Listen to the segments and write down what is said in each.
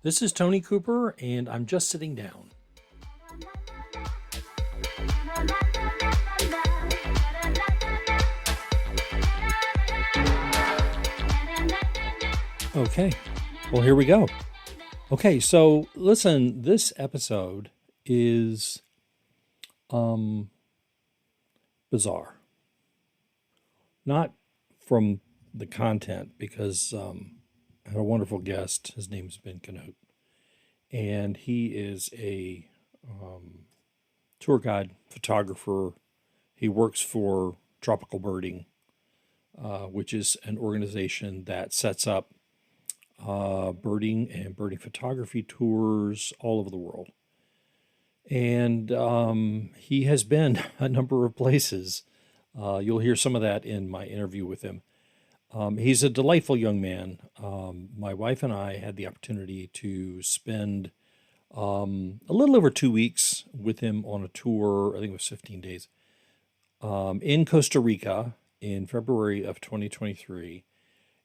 This is Tony Cooper, and I'm just sitting down. Okay, well, here we go. Okay, so listen, this episode is um, bizarre. Not from the content, because I had a wonderful guest. His name's Ben Canute, and he is a tour guide, photographer. He works for Tropical Birding, which is an organization that sets up birding and birding photography tours all over the world. And he has been a number of places. You'll hear some of that in my interview with him. He's a delightful young man. My wife and I had the opportunity to spend a little over 2 weeks with him on a tour. I think it was 15 days in Costa Rica in February of 2023.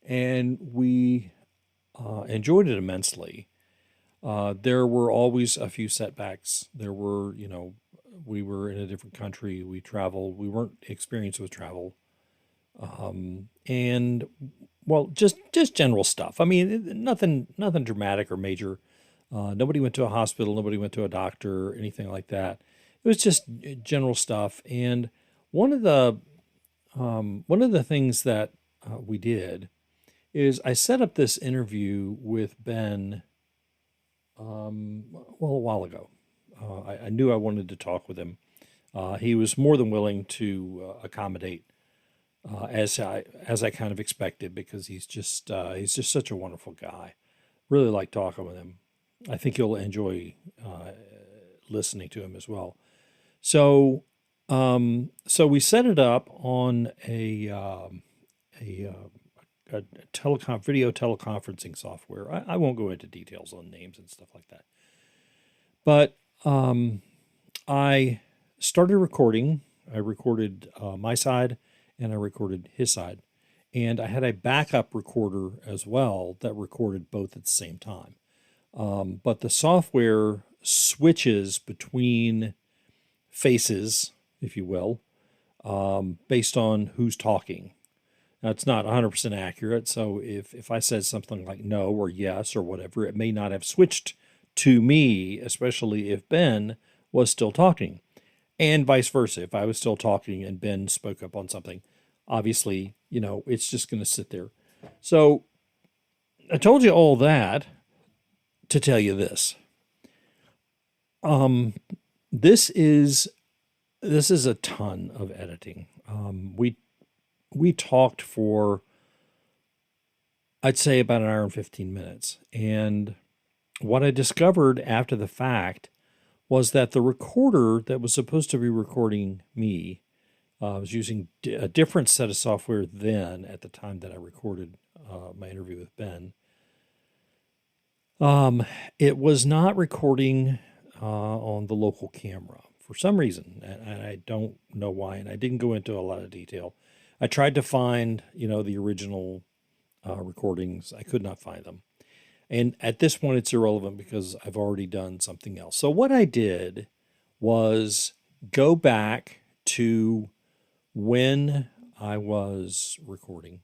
And we enjoyed it immensely. There were always a few setbacks. There were, we were in a different country. We traveled. We weren't experienced with travel. And well, just general stuff. I mean, nothing dramatic or major. Nobody went to a hospital. Nobody went to a doctor, anything like that. It was just general stuff. And one of the things that we did is I set up this interview with Ben, well, a while ago. I knew I wanted to talk with him. He was more than willing to accommodate, as I kind of expected, because he's just such a wonderful guy. Really like talking with him. I think you'll enjoy listening to him as well. So, so we set it up on a video teleconferencing software. I won't go into details on names and stuff like that. But I started recording. I recorded my side and I recorded his side. And I had a backup recorder as well that recorded both at the same time. But the software switches between faces, if you will, based on who's talking. Now, it's not 100% accurate, so if I said something like no or yes or whatever, it may not have switched to me, especially if Ben was still talking. And vice versa. If I was still talking and Ben spoke up on something, obviously, it's just going to sit there. So I told you all that to tell you this. This is a ton of editing. We talked for, I'd say, about an hour and 15 minutes. And what I discovered after the fact was that the recorder that was supposed to be recording me was using a different set of software then, at the time that I recorded my interview with Ben. It was not recording on the local camera for some reason, and I don't know why, and I didn't go into a lot of detail. I tried to find, the original recordings. I could not find them. And at this point, it's irrelevant because I've already done something else. So what I did was go back to when I was recording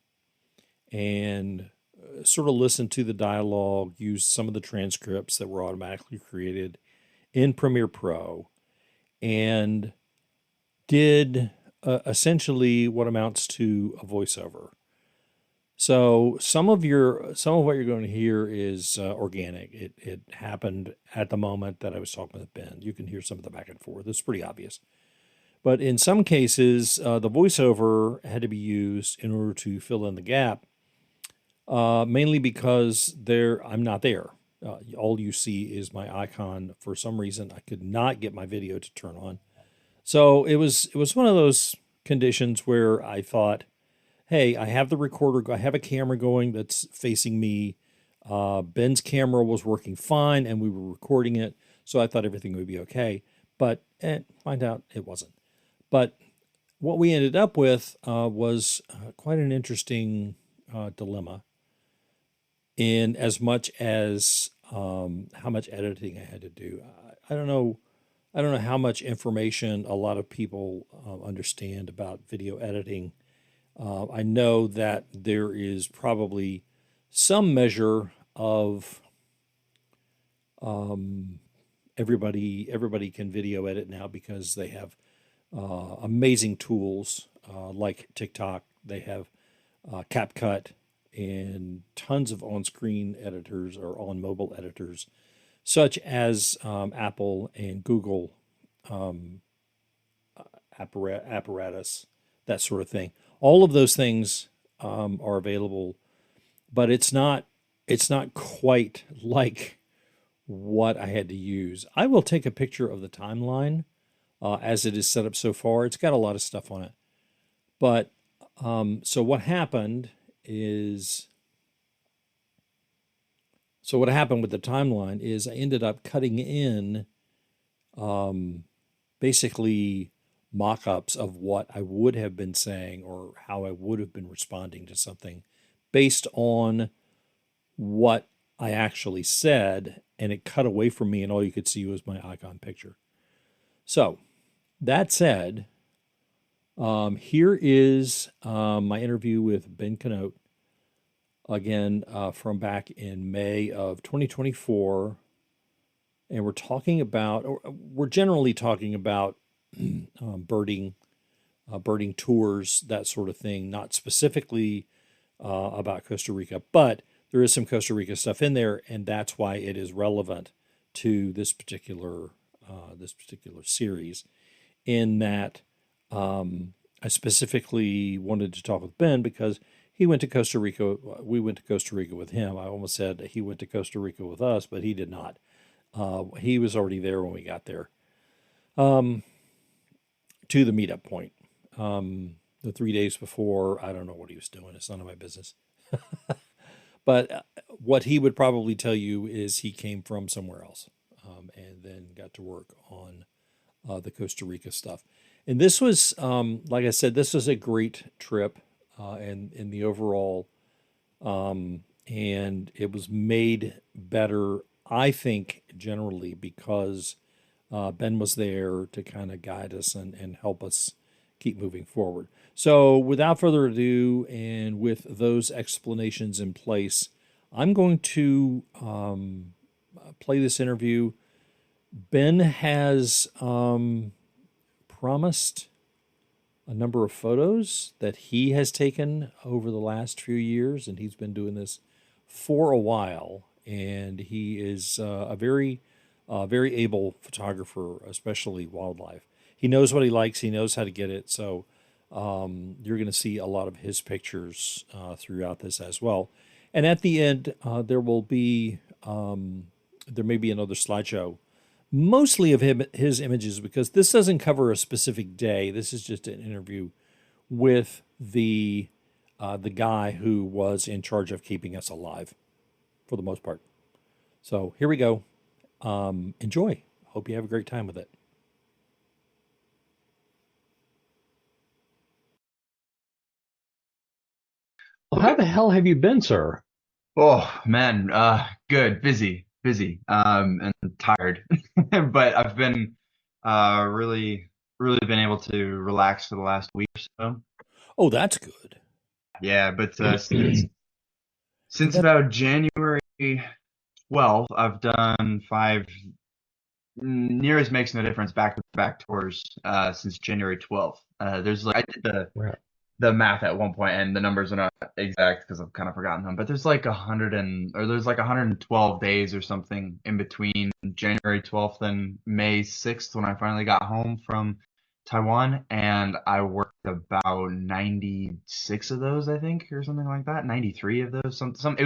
and sort of listen to the dialogue, use some of the transcripts that were automatically created in Premiere Pro, and did essentially what amounts to a voiceover. So some of what you're going to hear is organic. It happened at the moment that I was talking with Ben. You can hear some of the back and forth. It's pretty obvious. But in some cases, the voiceover had to be used in order to fill in the gap, mainly because I'm not there. All you see is my icon. For some reason, I could not get my video to turn on. So it was one of those conditions where I thought, hey, I have the recorder, I have a camera going that's facing me. Ben's camera was working fine and we were recording it, so I thought everything would be okay. But find out it wasn't. But what we ended up with was quite an interesting dilemma, in as much as how much editing I had to do. I don't know. I don't know how much information a lot of people understand about video editing. I know that there is probably some measure of everybody can video edit now because they have amazing tools like TikTok. They have CapCut and tons of on-screen editors or on mobile editors, such as Apple and Google apparatus, that sort of thing. All of those things are available, but it's not quite like what I had to use. I will take a picture of the timeline as it is set up so far. It's got a lot of stuff on it, but so what happened is so what happened with the timeline is I ended up cutting in basically mock-ups of what I would have been saying or how I would have been responding to something based on what I actually said, and it cut away from me, and all you could see was my icon picture. So, that said, here is my interview with Ben Canote, again, from back in May of 2024. And we're generally talking about birding, birding tours, that sort of thing, not specifically about Costa Rica, but there is some Costa Rica stuff in there, and that's why it is relevant to this particular series. In that, I specifically wanted to talk with Ben because he went to Costa Rica. We went to Costa Rica with him. I almost said he went to Costa Rica with us, but he did not. He was already there when we got there to the meetup point. The 3 days before, I don't know what he was doing. It's none of my business. But what he would probably tell you is he came from somewhere else and then got to work on the Costa Rica stuff. And this was, like I said, this was a great trip and in the overall, and it was made better, I think, generally because Ben was there to kind of guide us and help us keep moving forward. So, without further ado, and with those explanations in place, I'm going to play this interview. Ben has promised a number of photos that he has taken over the last few years, and he's been doing this for a while. And he is a very able photographer, especially wildlife. He knows what he likes. He knows how to get it. So you're going to see a lot of his pictures throughout this as well. And at the end, there may be another slideshow, mostly of his images, because this doesn't cover a specific day. This is just an interview with the guy who was in charge of keeping us alive, for the most part. So here we go. Enjoy. Hope you have a great time with it. Well, how the hell have you been, sir? Oh man, good, busy, and tired. But I've been really been able to relax for the last week or so. Oh, that's good. Yeah, but since That about January 12th, I've done five near as makes no difference back-to-back tours since January 12th. There's like I did right. the math at one point, and the numbers are not exact because I've kind of forgotten them. But there's like 112 days or something in between January 12th and May 6th when I finally got home from Taiwan, and I worked about 96 of those, I think, or something like that. 93 of those. Some it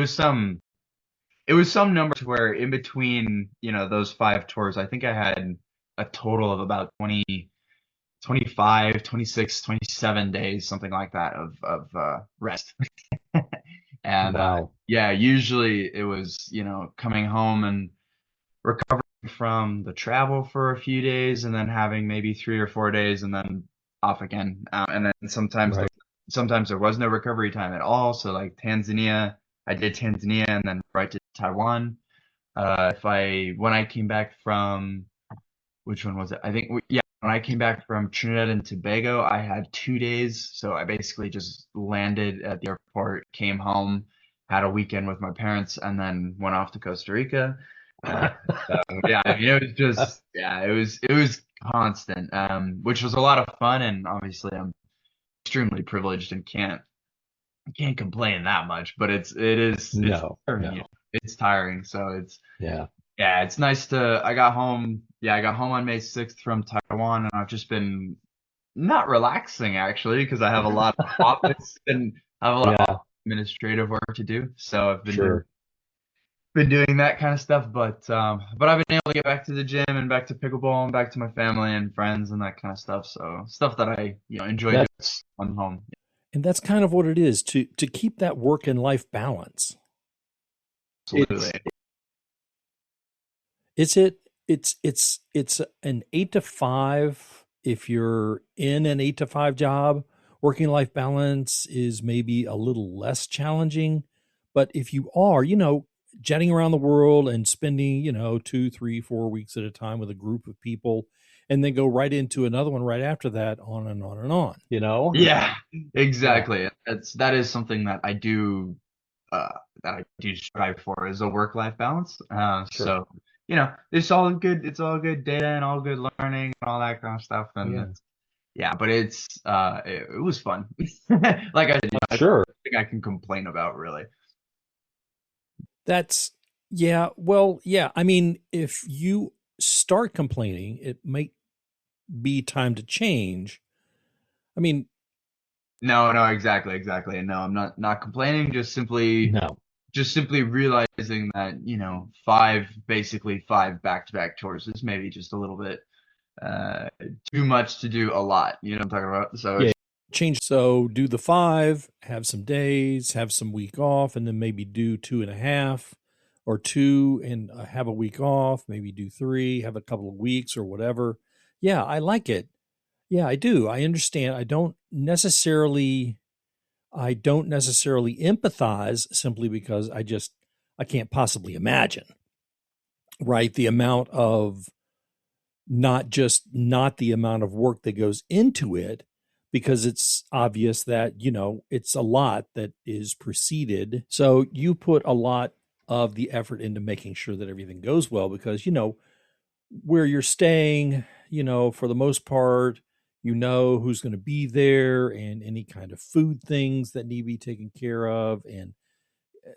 was some number to where in between, those five tours, I think I had a total of about 20 25, 26, 27 days, something like that of rest. And Wow. yeah, usually it was, coming home and recovering from the travel for a few days and then having maybe 3 or 4 days and then off again. And then Right. sometimes there was no recovery time at all. So like Tanzania, I did Tanzania and then right to Taiwan. If I when I came back from which one was it? I think yeah, when I came back from Trinidad and Tobago, I had 2 days. So I basically just landed at the airport, came home, had a weekend with my parents, and then went off to Costa Rica. Uh, so yeah, I mean, it was just yeah, it was constant, which was a lot of fun, and obviously I'm extremely privileged and can't complain that much. But it's No, tiring, no. it's tiring. So it's Yeah. yeah, it's nice to. I got home. Yeah, I got home on May 6th from Taiwan, and I've just been not relaxing actually because I have a lot of office and I have a lot of Yeah, administrative work to do. So I've sure. been doing that kind of stuff, but I've been able to get back to the gym and back to pickleball and back to my family and friends and that kind of stuff. So stuff that I enjoy doing That's on home. And that's kind of what it is to keep that work and life balance. Absolutely. Is it it's an 8 to 5 if you're in an 8 to 5 job. Working life balance is maybe a little less challenging, but if you are, jetting around the world and spending, 2, 3, 4 weeks at a time with a group of people, and then go right into another one right after that, on and on and on. you know, Yeah, yeah, exactly. That is something uh, that I do strive for is a work-life balance. sure. So it's all good data and all good learning and all that kind of stuff. And Yeah. it's, yeah, but it was fun. Like I said, it's Sure. nothing I can complain about really. That's Yeah, well, yeah. I mean, if you start complaining, it might be time to change. I mean, No, no, exactly, exactly. And no, I'm not complaining. No. Just simply realizing that basically five back-to-back tours is maybe just a little bit uh too much to do a lot. You know what I'm talking about? So Yeah. it's change. So do the 5, have some days, have some week off, and then maybe do 2.5 or 2 and have a week off, maybe do 3, have a couple of weeks or whatever. Yeah, I like it. Yeah, I do. I understand. I don't necessarily empathize simply because I can't possibly imagine, right? The amount of not the amount of work that goes into it, because it's obvious that it's a lot that is preceded. So you put a lot of the effort into making sure that everything goes well, because where you're staying, for the most part, who's going to be there, and any kind of food things that need to be taken care of, and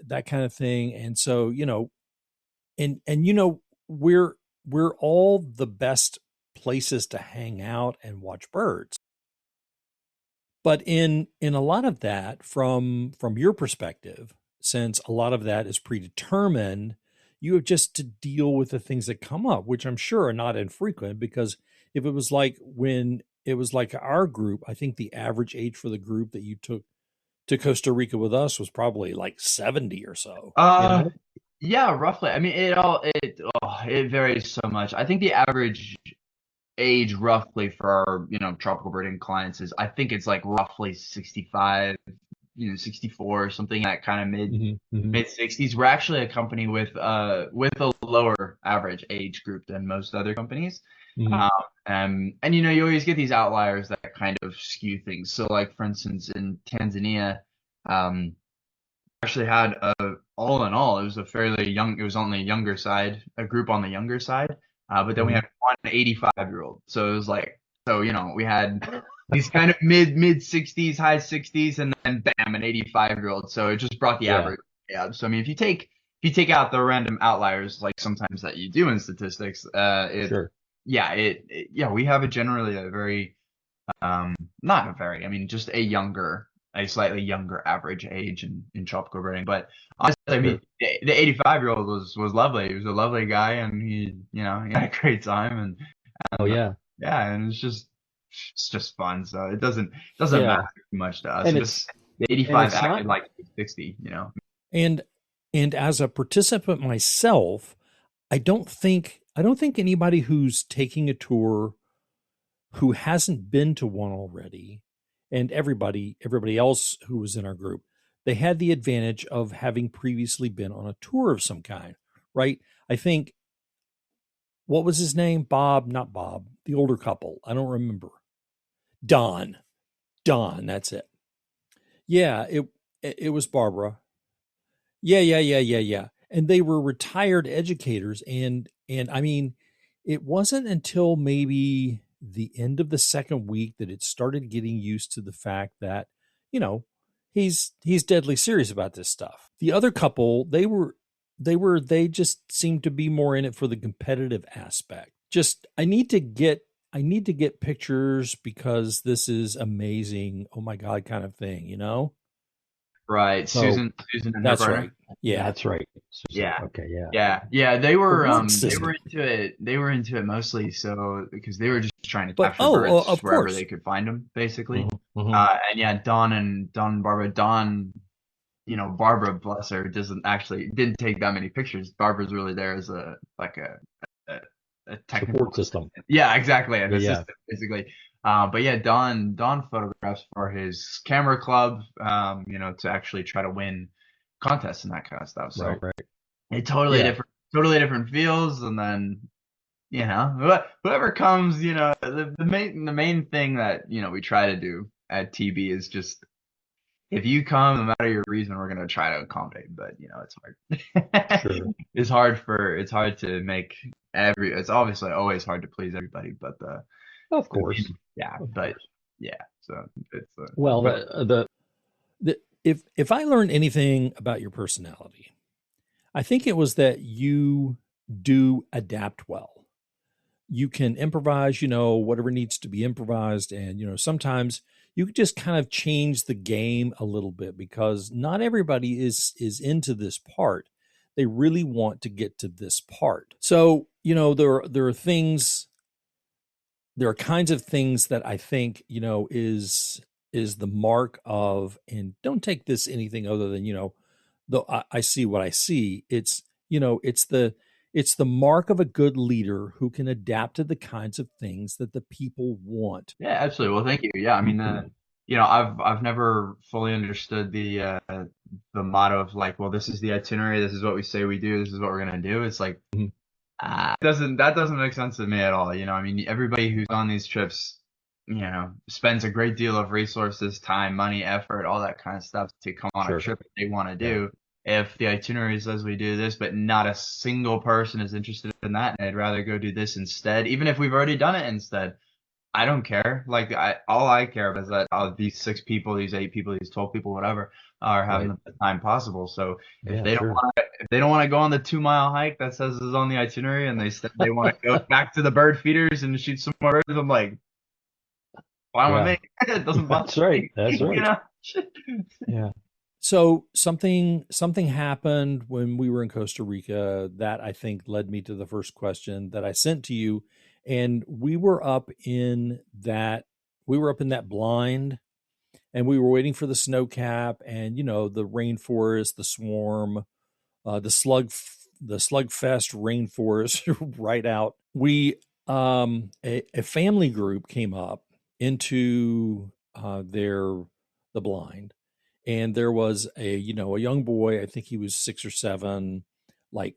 that kind of thing. And so and we're all the best places to hang out and watch birds. But in a lot of that, from your perspective, since a lot of that is predetermined, you have just to deal with the things that come up, which I'm sure are not infrequent. Because if it was like when it was like our group, I think the average age for the group that you took to Costa Rica with us was probably like 70 or so. uh yeah, roughly. I mean, it varies so much. I think the average age roughly for our tropical birding clients is I think it's like roughly 65, 64, something that kind of Hmm. Hmm. mid 60s. We're actually a company with a lower average age group than most other companies. Hmm. Um, and you always get these outliers that kind of skew things. So like for instance in Tanzania, um, actually had all in all, it was a fairly young, it was on the younger side, a group on the younger side. But then we Hmm. had one 85-year-old. So it was like, so, we had these kind of mid 60s, high 60s, and then bam, an 85-year-old. So it just brought the Yeah, average. Yeah. So I mean, if you take out the random outliers, like sometimes that you do in statistics, sure. yeah, we have generally a very not a very, I mean, just a slightly younger average age in tropical birding. But honestly, I mean, Sure. the 85-year-old was lovely. He was a lovely guy, and he had a great time, Oh and yeah. yeah, and it's just fun. So it doesn't matter Yeah. too much to us. And It just it's the and 85 it's acted not like he was 60. And as a participant myself, I don't think anybody who's taking a tour who hasn't been to one already, and everybody else who was in our group, they had the advantage of having previously been on a tour of some kind, right? I think, what was his name? Bob, not Bob, the older couple. I don't remember. Don. Don, that's it. Yeah, it was Barbara. Yeah. And they were retired educators, and I mean, it wasn't until maybe the end of the second week that it started getting used to the fact that, you know, he's deadly serious about this stuff. The other couple, they just seemed to be more in it for the competitive aspect. Just I need to get pictures because this is amazing. Oh my God, kind of thing, you know? Right. So Susan and her that's partner. right. Yeah. That's right. Susan. Yeah. Okay, yeah. Yeah. Or one They were sister. into it. They were into it mostly so because they were just trying to But capture birds of wherever course. they could find them, basically. Hmm. And yeah, Don and Barbara. Don, Barbara, bless her, didn't take that many pictures. Barbara's really there as a, a technical Support system. Yeah, exactly, an Yeah. assistant basically. But yeah, Don photographs for his camera club, to actually try to win contests and that kind of stuff. So Right. it Yeah. totally different feels. And then whoever comes, the main thing that we try to do at TB is just if you come, no matter your reason, we're gonna try to accommodate. But it's hard. Sure. It's hard to make it's obviously always hard to please everybody, but Of course. yeah, Of but course. yeah, so it's Well, but If I learned anything about your personality, I think it was that you do adapt well. You can improvise, whatever needs to be improvised. And, sometimes you can just kind of change the game a little bit because not everybody is into this part. They really want to get to this part. So, there are kinds of things that I think, is the mark of, and don't take this anything other than, though I see what I see. It's, it's the mark of a good leader who can adapt to the kinds of things that the people want. yeah, absolutely. Well, thank you. Yeah, I mean, I've never fully understood the motto of like, well, this is the itinerary, this is what we say we do, this is what we're gonna do. It's like Mhm. that doesn't make sense to me at all. I mean, everybody who's on these trips, spends a great deal of resources, time, money, effort, all that kind of stuff to come on a Sure. trip that they want to Yeah. do. If the itinerary says we do this, but not a single person is interested in that, and I'd rather go do this instead, even if we've already done it instead, I don't care. Like all I care about is that these 6 people, these 8 people, these 12 people, whatever, are having Right. the best time possible. So Yeah, sure. if they don't want to go on the 2 mile hike that says is on the itinerary, and they want to go back to the bird feeders and shoot some more birds, I'm like, fine with Yeah. me. It doesn't bother That's right. me, That's right. Yeah. So something happened when we were in Costa Rica that I think led me to the first question that I sent to you, and we were up in that blind, and we were waiting for the snow cap, and the rainforest, the swarm, the slugfest rainforest right out. A family group came up into the blind, and there was a young boy. I think he was 6 or 7, like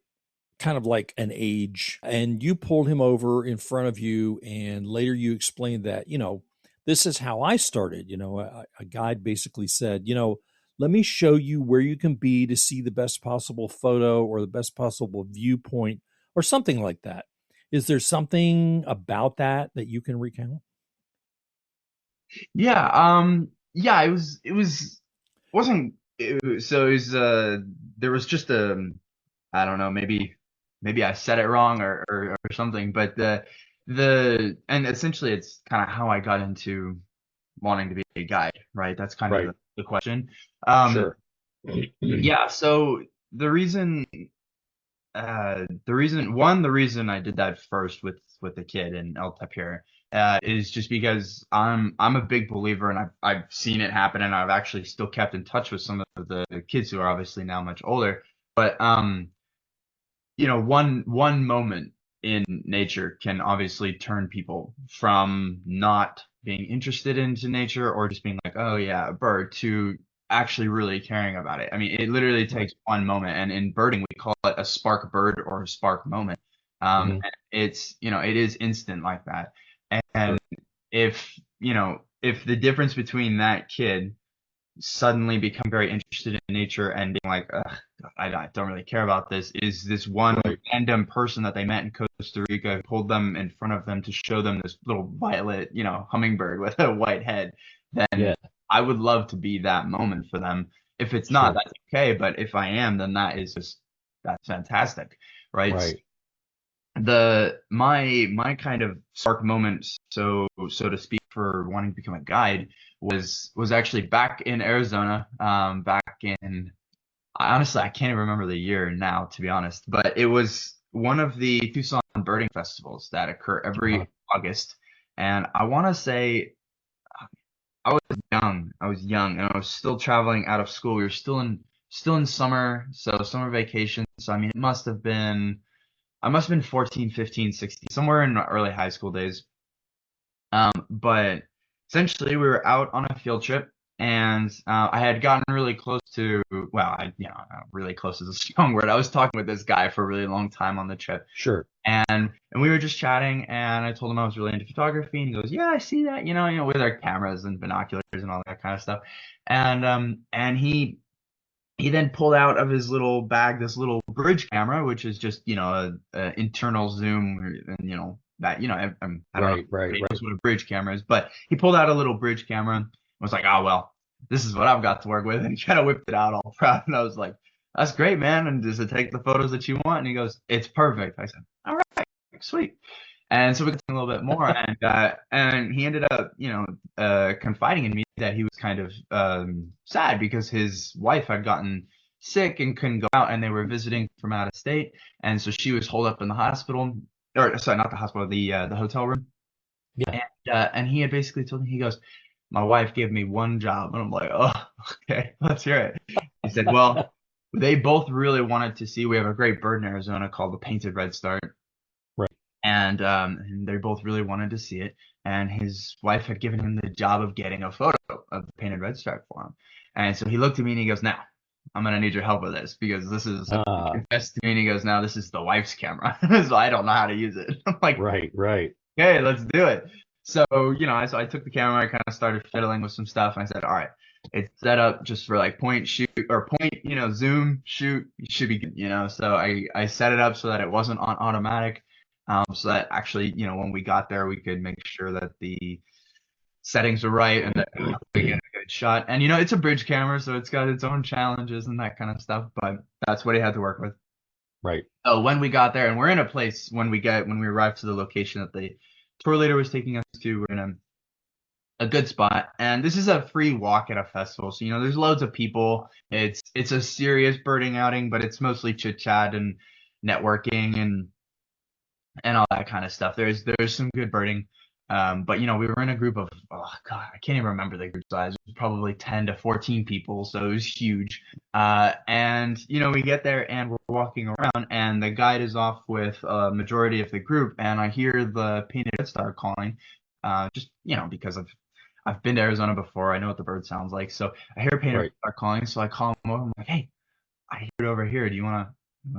kind of like an age, and you pulled him over in front of you, and later you explained that this is how I started. A guide basically said, let me show you where you can be to see the best possible photo or the best possible viewpoint or something like that. Is there something about that you can recount? Yeah. Yeah. It wasn't. So it was. There was just I don't know. Maybe I said it wrong or something. But and essentially it's kind of how I got into wanting to be a guide, right? That's kind of Right. the question. Um, Sure. yeah. So the reason the reason I did that first with the kid in El Tapir is just because I'm a big believer, and I've seen it happen, and I've actually still kept in touch with some of the kids who are obviously now much older. But one moment in nature can obviously turn people from not being interested into nature or just being like, oh yeah, a bird, to actually really caring about it. I mean, it literally Right. takes one moment, and in birding, we call it a spark bird or a spark moment. Hmm. And it's, it is instant like that. Sure. And if the difference between that kid suddenly become very interested in nature and being like, ugh, I don't really care about this, is this one Right. random person that they met in Costa Rica who pulled them in front of them to show them this little violet, hummingbird with a white head, then Yeah. I would love to be that moment for them. If it's not, Sure. that's okay. But if I am, then that's fantastic, right? Right. My kind of spark moment, so to speak, for wanting to become a guide was actually back in Arizona, back in, honestly, I can't even remember the year now, to be honest, but it was one of the Tucson birding festivals that occur Uh-huh. every August. And I want to say I was I was young, and I was still traveling out of school. We were still in summer, so summer vacation. So I mean, I must have been 14, 15, 16, somewhere in early high school days. But essentially, we were out on a field trip, and I had gotten really close to, well, really close is a strong word. I was talking with this guy for a really long time on the trip, Sure. and we were just chatting, and I told him I was really into photography, and he goes, "Yeah, I see that, with our cameras and binoculars and all that kind of stuff." And he then pulled out of his little bag this little bridge camera, which is just, a internal zoom, and that, I don't know if Right. Right. anybody knows Right. what a bridge camera is, but he pulled out a little bridge camera and was like, "Oh well, this is what I've got to work with," and he kind of whipped it out all proud, and I was like, "That's great, man. And does it take the photos that you want?" And he goes, "It's perfect." I said, "All right, sweet." And so we got talking a little bit more, and he ended up, confiding in me that he was kind of sad because his wife had gotten sick and couldn't go out, and they were visiting from out of state, and so she was holed up in the hospital, or sorry, not the hospital, the hotel room, Yeah. and he had basically told me, he goes, "My wife gave me one job," and I'm like, "Oh, okay, let's hear it." He said, "Well, they both really wanted to see. We have a great bird in Arizona called the painted redstart." Right. And they both really wanted to see it. And his wife had given him the job of getting a photo of the painted red stripe for him. And so he looked at me and he goes, "Now, I'm gonna need your help with this because this is," he Uh, confessed to me, and he goes, "Now this is the wife's camera, so I don't know how to use it." I'm like, right. Right. "Okay, let's do it." So I took the camera, I kind of started fiddling with some stuff, and I said, "All right, it's set up just for like point, shoot, or point, zoom, shoot. You should be good." So I set it up so that it wasn't on automatic, so that actually, when we got there, we could make sure that the settings were right and that we get a good shot. And it's a bridge camera, so it's got its own challenges and that kind of stuff, but that's what he had to work with. Right. So when we got there, and we're in a place, when we arrived to the location that the tour leader was taking us to, we're in a good spot, and this is a free walk at a festival, so there's loads of people. It's a serious birding outing, but it's mostly chit chat and networking and all that kind of stuff. There's some good birding, but we were in a group of, oh god, I can't even remember the group size. It was probably 10 to 14 people, so it was huge. And we get there and we're walking around, and the guide is off with a majority of the group, and I hear the painted red star calling, just because I've been to Arizona before. I know what the bird sounds like. So I hear painted red Right. star calling, so I call him over. I'm like, "Hey, I hear it over here. Do you wanna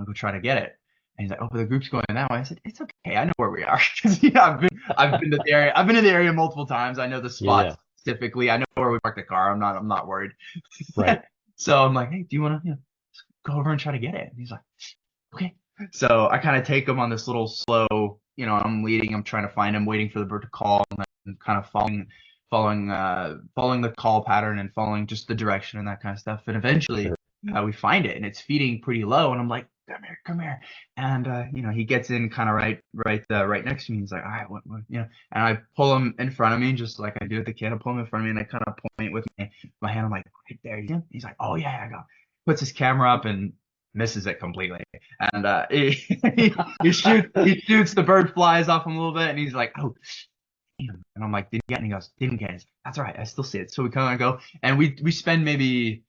go try to get it?" And he's like, "Oh, but the group's going that way." I said, "It's okay. I know where we are." 'Cause, I've been to the area. I've been to the area multiple times. I know the Yeah. spot Yeah. specifically. I know where we parked the car. I'm not worried. Right. So I'm like, "Hey, do you wanna, go over and try to get it?" And he's like, "Okay." So I kind of take him on this little slow, I'm leading, I'm trying to find him, waiting for the bird to call, and then kind of following the call pattern and following just the direction and that kind of stuff. And eventually, Sure. we find it, and it's feeding pretty low, and I'm like, "Come here, come here." And he gets in kind of right next to me. He's like, "All right, what?" And I pull him in front of me, just like I do with the kid. I pull him in front of me, and I kind of point with my hand. I'm like, "Right there." He's like, "Oh yeah, I got." Puts his camera up and misses it completely. And he shoots, the bird flies off him a little bit, and he's like, "Oh." And I'm like, "Didn't get it?" And he goes, "Didn't get it." That's all right. I still see it. So we kind of go, and we spend maybe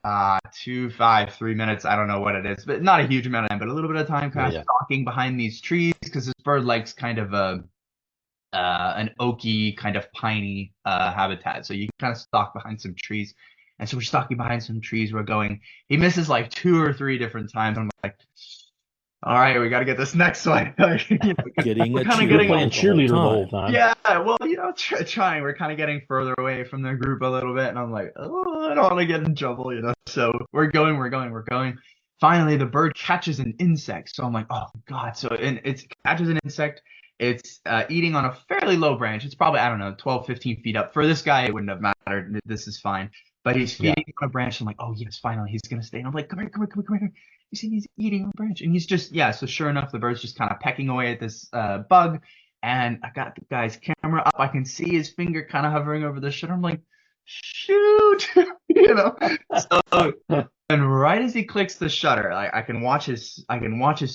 3 minutes. I don't know what it is, but not a huge amount of time, but a little bit of time Yeah. kind of Yeah. stalking behind these trees, because this bird likes kind of an oaky, kind of piney habitat. So you can kind of stalk behind some trees. And so we're stalking behind some trees. We're going. He misses like 2 or 3 different times. I'm like, all right, we got to get this next one. Getting We're a kind of You're getting, playing cheerleader the whole cheerleader the whole time. time. yeah, well, trying. We're kind of getting further away from the group a little bit, and I'm like, oh, I don't want to get in trouble. So we're going. Finally, the bird catches an insect. So I'm like, oh God. So and it catches an insect. It's eating on a fairly low branch. It's probably, I don't know, 12, 15 feet up. For this guy, it wouldn't have mattered. This is fine. But he's Yeah. feeding on a branch. I'm like, oh yes, finally, he's gonna stay. And I'm like, come here, come here, come here, come here. You see, he's eating on a branch, and he's just, yeah. So sure enough, the bird's just kind of pecking away at this bug. And I got the guy's camera up. I can see his finger kind of hovering over the shutter. I'm like, shoot, So, and right as he clicks the shutter, I can watch his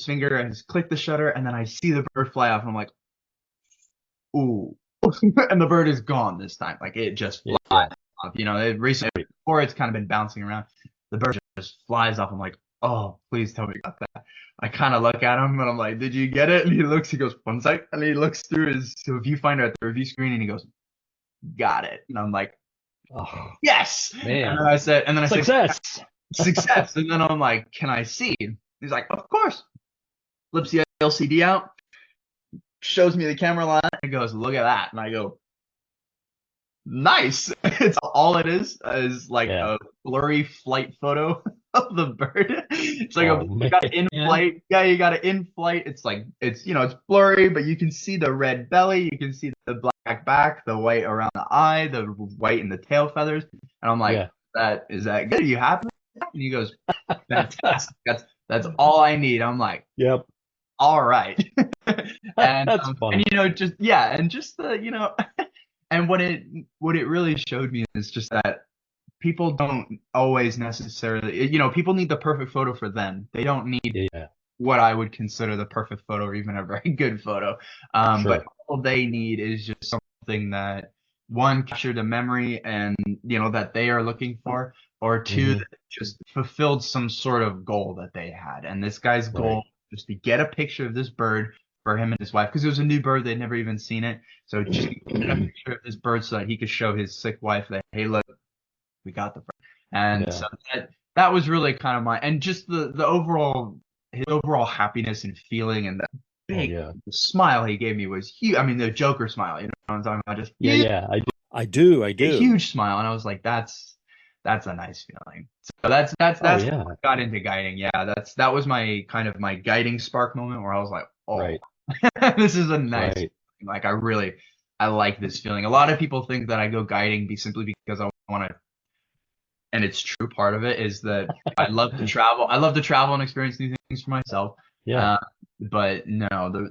finger and click the shutter, and then I see the bird fly off, and I'm like, ooh, and the bird is gone this time. Like it just Yeah. flies off. It recently before it's kind of been bouncing around. The bird just flies off. I'm like, oh, please tell me you got that. I kind of look at him and I'm like, did you get it? And he goes, 1 sec. And he looks through his viewfinder at the review screen and he goes, got it. And I'm like, Oh, yes. man. And then I said, Success. success. And then I'm like, can I see? He's like, of course. Flips the LCD out, shows me the camera line, and goes, look at that. And I go, nice. It's all it is like a blurry flight photo of the bird. It's like you got in flight. Yeah, you got it in flight. It's like it's blurry, but you can see the red belly, you can see the black back, the white around the eye, the white in the tail feathers. And I'm like, is that good? Are you happy? And he goes, fantastic. That's all I need. I'm like, Yep. all right. And That's funny. and just the and what it really showed me is just that people don't always necessarily, people need the perfect photo for them. They don't need what I would consider the perfect photo or even a very good photo. But all they need is just something that, one, captured a memory and, that they are looking for, or two, that just fulfilled some sort of goal that they had. And this guy's goal was to get a picture of this bird for him and his wife, because it was a new bird. They'd never even seen it. So just get a picture of this bird so that he could show his sick wife that, hey, look, we got the bird. And so that was really kind of and just his overall happiness and feeling, and that big the smile he gave me was huge. I mean, the Joker smile, what I'm talking about? Just I do. a huge smile. And I was like, that's a nice feeling. So that's how I got into guiding. Yeah, that was my kind of my guiding spark moment where I was like, oh, this is a nice feeling. Like I like this feeling. A lot of people think that I go guiding simply because I want to, and it's true. Part of it is that I love to travel. I love to travel and experience new things for myself. Yeah. But no,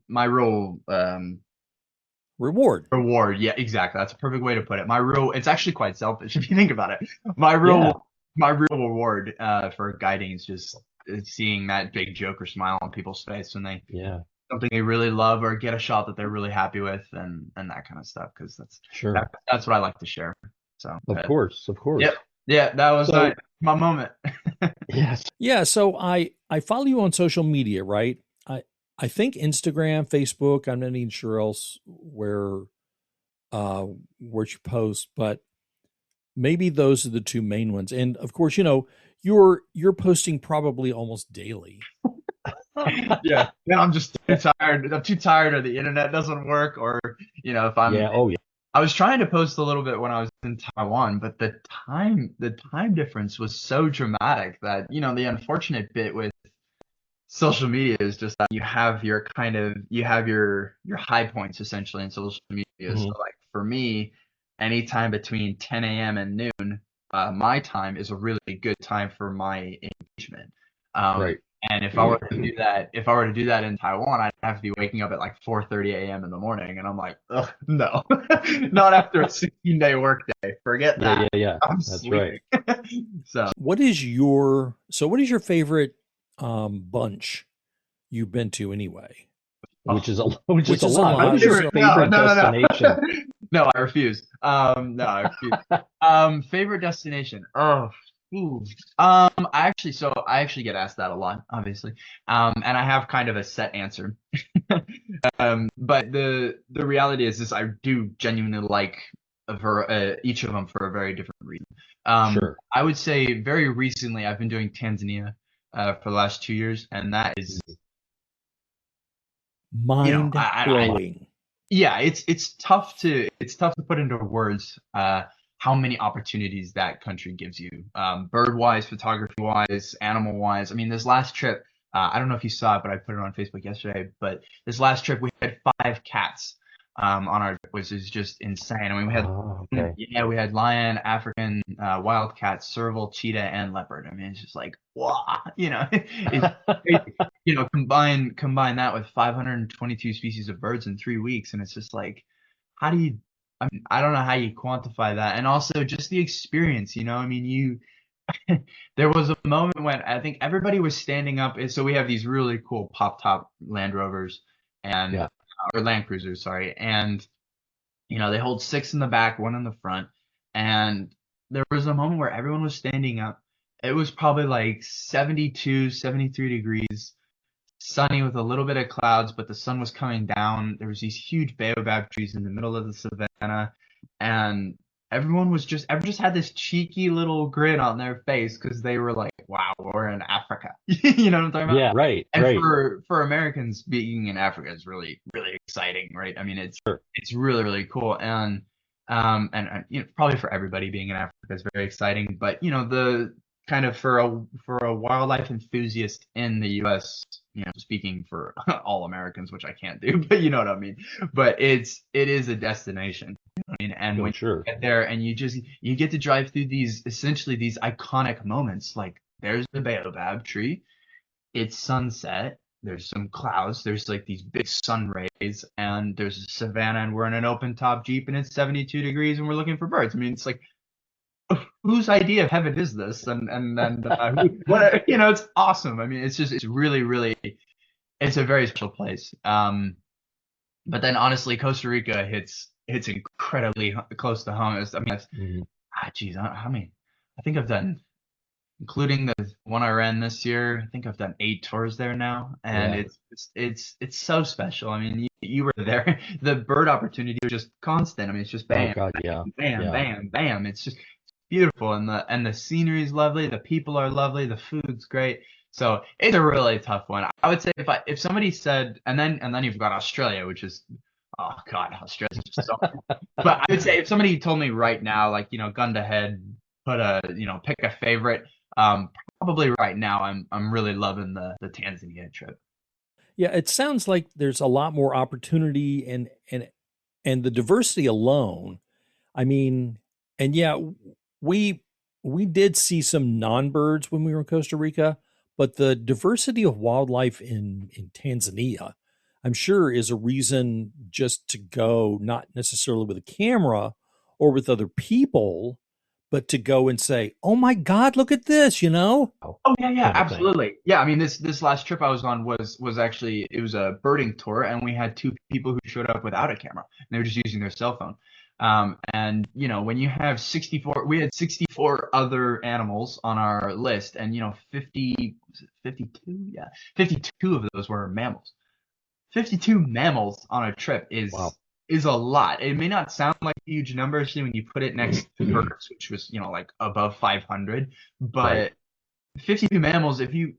my real reward. Yeah, exactly. That's a perfect way to put it. It's actually quite selfish if you think about it. My real reward for guiding is just seeing that big Joker smile on people's face when they something they really love or get a shot that they're really happy with, and that kind of stuff, because that's what I like to share. So of course. Yeah, that was my moment. Yes. Yeah, so I follow you on social media, right? I think Instagram, Facebook, I'm not even sure else where you post, but maybe those are the two main ones. And of course, you're posting probably almost daily. Yeah, I'm just too tired. I'm too tired, or the internet doesn't work, or if I'm I was trying to post a little bit when I was in Taiwan, but the time difference was so dramatic that the unfortunate bit with social media is just that you have your high points essentially in social media. So like for me, anytime between 10 a.m. and noon, my time is a really good time for my engagement. And if I were to do that in Taiwan, I'd have to be waking up at like 4:30 a.m. in the morning, and I'm like, ugh, no, not after a 16-day workday. Forget that. Yeah. I'm That's sleeping. right. So what is your favorite bunch you've been to anyway? Which is a lot. Which is a lot. What is your favorite destination? No, I refuse. Favorite destination. Oh, ooh. I actually get asked that a lot, obviously. And I have kind of a set answer. But the reality is this: I do genuinely like each of them for a very different reason. Sure. I would say very recently I've been doing Tanzania for the last 2 years, and that is, Mhm. you know, Mind blowing. yeah, it's tough to put into words how many opportunities that country gives you, bird wise, photography wise, animal wise. I mean, this last trip, I don't know if you saw it, but I put it on Facebook yesterday. But this last trip, we had 5 cats on our trip, which is just insane. I mean, Oh, okay. yeah, we had lion, African, wildcat, serval, cheetah, and leopard. I mean, it's just like, wow, it's crazy. Combine that with 522 species of birds in 3 weeks, and it's just like, how do you? I mean, I don't know how you quantify that, and also just the experience. I mean, there was a moment when I think everybody was standing up. So we have these really cool pop top Land Rovers and Yeah. or Land Cruisers, sorry, and they hold 6 in the back, 1 in the front. And there was a moment where everyone was standing up. It was probably like 72, 73 degrees, sunny with a little bit of clouds, but the sun was coming down. There was these huge baobab trees in the middle of the savannah, and everyone just had this cheeky little grin on their face because they were like, "Wow, we're in Africa." You know what I'm talking about? Yeah, right, And right. for Americans, being in Africa is really really exciting, right? I mean, Sure. it's really really cool, and probably for everybody being in Africa is very exciting. But the kind of for a wildlife enthusiast in the U.S., speaking for all Americans, which I can't do, but you know what I mean. But it is a destination. I mean, and Oh, when sure. you get there and you get to drive through these iconic moments, like there's the baobab tree, it's sunset, there's some clouds, there's like these big sun rays, and there's a savannah, and we're in an open top Jeep, and it's 72 degrees, and we're looking for birds. I mean, it's like, whose idea of heaven is this? What, it's awesome. I mean, it's really, really, it's a very special place. But then honestly, Costa Rica hits incredibly close to home. I mean, Mhm. geez, I mean, I think I've done, including the one I ran this year, I think I've done 8 tours there now, and Yeah. it's so special. I mean, you were there. The bird opportunity was just constant. I mean, it's just Oh bam, God, yeah. bam, Yeah. bam, bam. It's just beautiful, and the scenery is lovely. The people are lovely. The food's great. So it's a really tough one. I would say if somebody said, and then you've got Australia, which is, oh God, Australia's just so. But I would say if somebody told me right now, like, gun to head, pick a favorite, um, probably right now I'm really loving the Tanzania trip. Yeah, it sounds like there's a lot more opportunity and the diversity alone. I mean, and yeah, we we did see some non-birds when we were in Costa Rica, but the diversity of wildlife in Tanzania, I'm sure is a reason just to go, not necessarily with a camera or with other people, but to go and say, "Oh my God, look at this," you know? Oh, Oh yeah, yeah, kind of thing. absolutely. Yeah, I mean this last trip I was on was actually, it was a birding tour, and we had 2 people who showed up without a camera. And they were just using their cell phone. And when you have 64, we had 64 other animals on our list, and 50, was it 52? Yeah, 52 of those were mammals. 52 mammals on a trip Wow. is a lot. It may not sound like a huge number, especially when you put it next to birds, which was, like above 500, Right. but 52 mammals, if you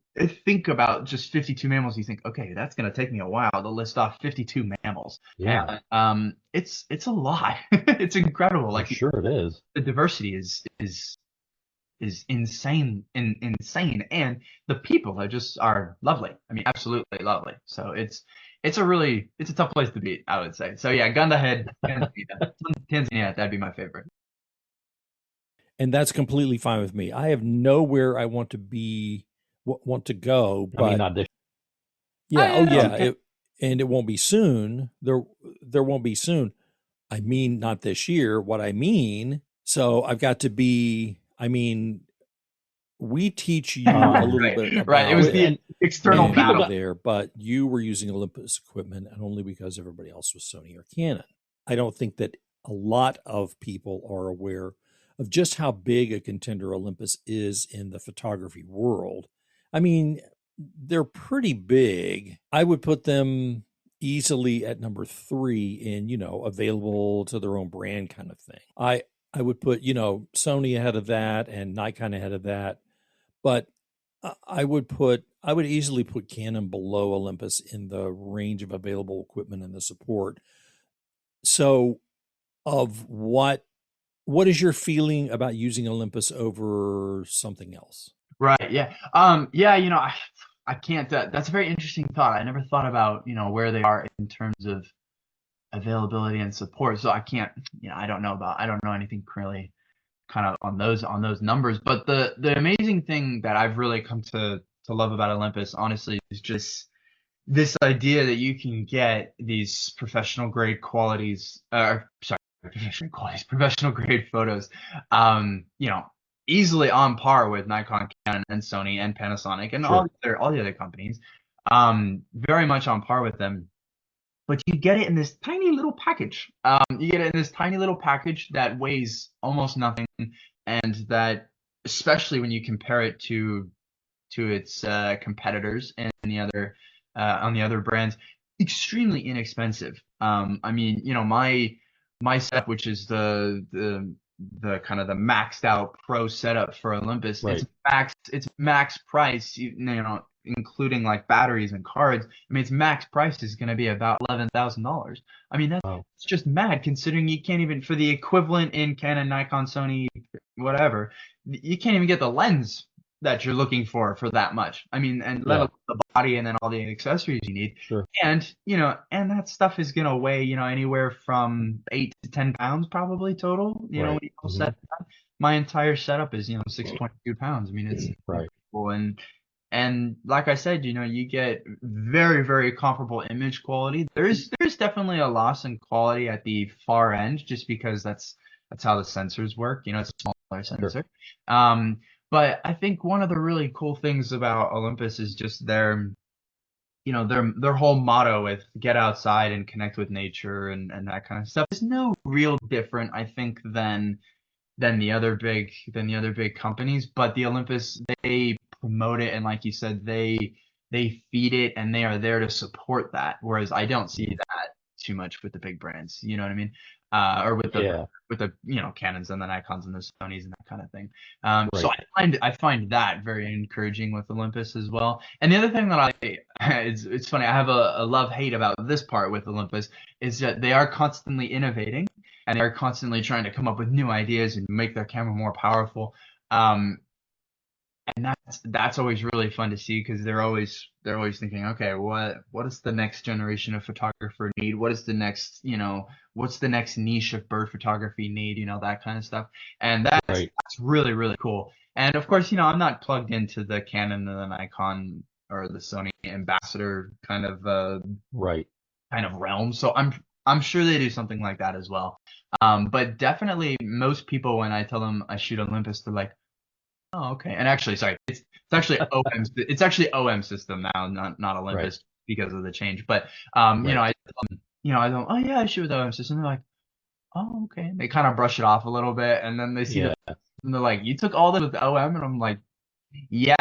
think about just 52 mammals, you think, okay, that's going to take me a while to list off 52 mammals. Yeah. And it's a lot. It's incredible. I'm Like sure it is. the diversity is insane, insane, and the people are lovely. I mean, absolutely lovely. So it's a tough place to beat, I would say. So yeah, gun to head, Tanzania. Tanzania, that'd be my favorite. And that's completely fine with me. I have nowhere I want to be, want to go, I mean, but not this. Oh yeah, oh yeah, no, yeah, and it won't be soon. There won't be soon. I mean, not this year. What I mean, so I've got to be. I mean, we teach you a little right, bit right. It about was it the And external when and we people were battle. got there, but you were using Olympus equipment, and only because everybody else was Sony or Canon. I don't think that a lot of people are aware of just how big a contender Olympus is in the photography world. I mean, they're pretty big. I would put them easily at number 3 in, available to their own brand kind of thing. I would put, Sony ahead of that and Nikon ahead of that. But I would easily put Canon below Olympus in the range of available equipment and the support. So, of what is your feeling about using Olympus over something else? Right. Yeah. Yeah. I can't. That's a very interesting thought. I never thought about where they are in terms of availability and support. So I can't. I don't know anything really kind of on those numbers. But the amazing thing that I've really come to love about Olympus, honestly, is just this idea that you can get these professional grade qualities, sorry, professional qualities, professional grade photos, you know, easily on par with Nikon, Canon, and Sony and Panasonic and Sure. all the other companies, very much on par with them. But you get it in this tiny little package. You get it in this tiny little package that weighs almost nothing, and that, especially when you compare it to its competitors and the other on the other brands, extremely inexpensive. I mean, my setup, which is the kind of the maxed out pro setup for Olympus, Right. it's max price, including like batteries and cards. I mean, its max price is going to be about $11,000. I mean, that's Wow. just mad considering you can't even, for the equivalent in Canon, Nikon, Sony, whatever, you can't even get the lens that you're looking for that much. I mean, and let Yeah. alone the body and then all the accessories you need. Sure. And, and that stuff is gonna weigh, anywhere from 8 to 10 pounds probably total, when Right. you all set. My entire setup is, 6.2 pounds. I mean, it's Right. cool. And like I said, you get very, very comparable image quality. There's definitely a loss in quality at the far end, just because that's how the sensors work. It's a smaller Sure. sensor. But I think one of the really cool things about Olympus is just their whole motto with get outside and connect with nature and that kind of stuff. It's no real different, I think, than the other big companies. But the Olympus, they promote it, and like you said, they feed it, and they are there to support that. Whereas I don't see that too much with the big brands. You know what I mean? Or Yeah. with the Canons and the Nikons and the Sonys and that kind of thing. So Right. I find that very encouraging with Olympus as well. And the other thing that it's funny, I have a love hate about this part with Olympus, is that they are constantly innovating and they're constantly trying to come up with new ideas and make their camera more powerful. Um, and that's always really fun to see, because they're always thinking, okay, what does the next generation of photographer need? What's the next niche of bird photography need? That kind of stuff. And that's Right. that's really, really cool. And of course, I'm not plugged into the Canon and the Nikon or the Sony ambassador Right. kind of realm. So I'm sure they do something like that as well. But definitely most people, when I tell them I shoot Olympus, they're like, oh, okay. And actually, sorry, it's actually OM system now, not Right. Olympus, because of the change. But Right. I don't, oh yeah, I shoot with OM system. They're like, oh, okay. And they kind of brush it off a little bit, and then they see Yeah. and they're like, you took all this with OM, and I'm like, yeah,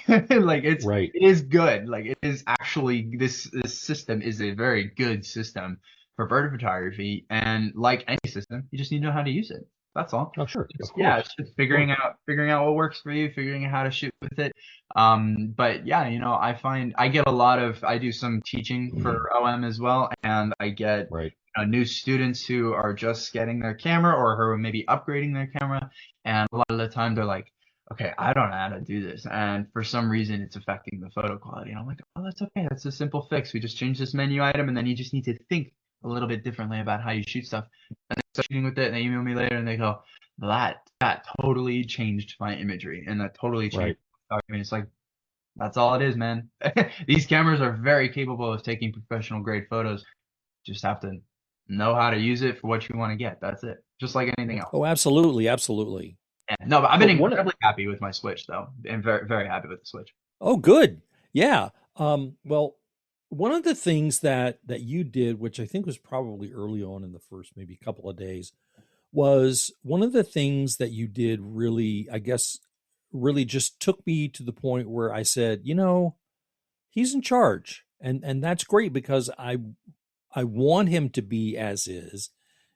like Right. it is good. Like, it is actually, this system is a very good system for bird photography, and like any system, you just need to know how to use it. That's all. Oh, sure. Of Yeah, course. it's just Of course. figuring out what works for you, figuring out how to shoot with it. But yeah, I find I get a lot of I do some teaching for OM as well, and I get Right. new students who are just getting their camera or who are maybe upgrading their camera, and a lot of the time they're like, okay, I don't know how to do this, and for some reason it's affecting the photo quality. And I'm like, oh, that's okay. That's a simple fix. We just change this menu item, and then you just need to think a little bit differently about how you shoot stuff. And they start shooting with it, and they email me later, and they go, that totally changed my imagery, and that totally changed Right. my photography. It's like, that's all it is, man. These cameras are very capable of taking professional grade photos. Just have to know how to use it for what you want to get. That's it. Just like anything else. Oh, absolutely, absolutely. Yeah. No, but I've been Well, one. incredibly happy with my Switch, though. I'm very, very happy with the Switch. Oh, good. Yeah. Well, one of the things that you did, which I think was probably early on in the first maybe couple of days, was one of the things that you did really, I guess, really just took me to the point where I said, he's in charge. And that's great because I want him to be as is.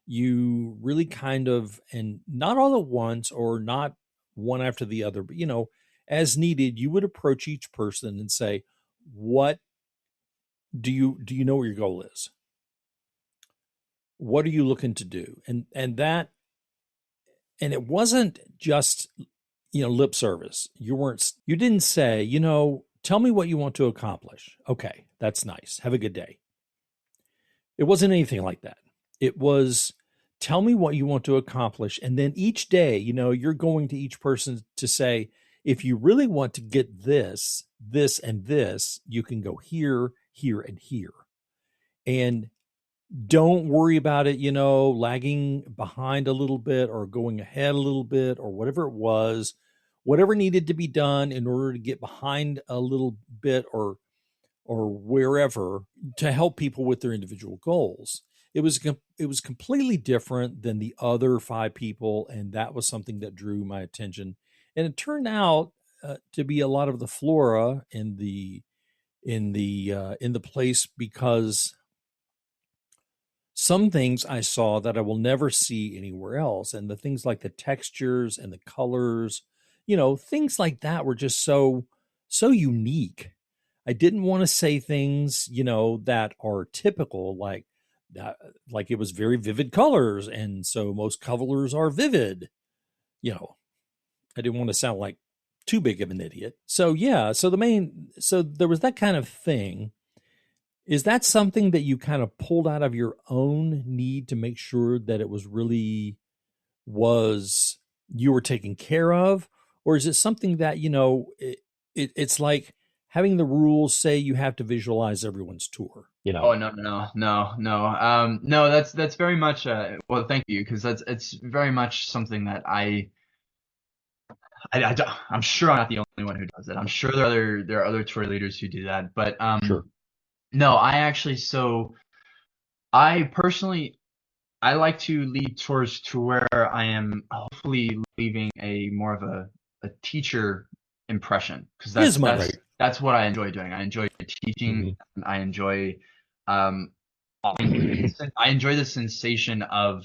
you really kind of, and not all at once or not one after the other, but as needed, you would approach each person and say, what do you know what your goal is? What are you looking to do? And it wasn't just lip service. You didn't say, tell me what you want to accomplish. Okay, that's nice. Have a good day. It wasn't anything like that. It was, tell me what you want to accomplish. And then each day, you're going to each person to say, if you really want to get this, this, and this, you can go here, here, and here. And don't worry about it, lagging behind a little bit or going ahead a little bit or whatever it was, whatever needed to be done in order to get behind a little bit or wherever to help people with their individual goals. It was completely different than the other 5 people, and that was something that drew my attention. And it turned out to be a lot of the flora in the place, because some things I saw that I will never see anywhere else, and the things like the textures and the colors, things like that were just so unique. I didn't want to say things, that are typical, like that, like it was very vivid colors, and so most colors are vivid. I didn't want to sound like too big of an idiot. So yeah, so there was that kind of thing. Is that something that you kind of pulled out of your own need to make sure that it was really was you were taken care of? Or is it something that, it's like having the rules say you have to visualize everyone's tour? Oh, no. That's very much, well, thank you. Cause it's very much something that I'm sure I'm not the only one who does it. I'm sure there are other tour leaders who do that, but, Sure. no, I personally, I like to lead tours to where I am hopefully leaving a more of a teacher impression, because Right. that's what I enjoy doing. I enjoy teaching. And I enjoy um I enjoy the sensation of,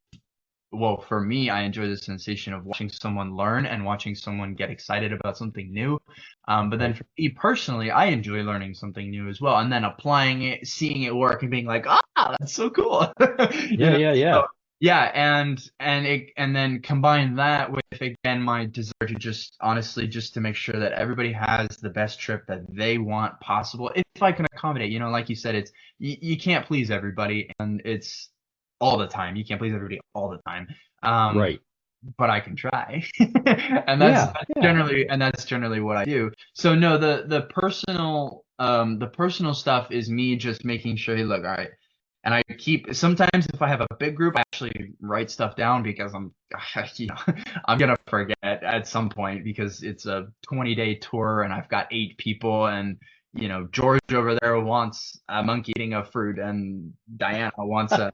well, for me, I enjoy the sensation of watching someone learn and watching someone get excited about something new. But then for me personally, I enjoy learning something new as well, and then applying it, seeing it work, and being like, ah, that's so cool. Yeah. So, yeah, and then combine that with, again, my desire to just honestly just to make sure that everybody has the best trip that they want possible, if I can accommodate. Like you said, it's you can't please everybody, and it's all the time. You can't please everybody all the time. Right. But I can try. And that's generally what I do. So no, the personal stuff is me just making sure, hey, look, all right. And I sometimes if I have a big group, I actually write stuff down, because I'm gonna forget at some point, because it's a 20-day tour and I've got 8 people, and George over there wants a monkey eating a fruit, and Diana wants a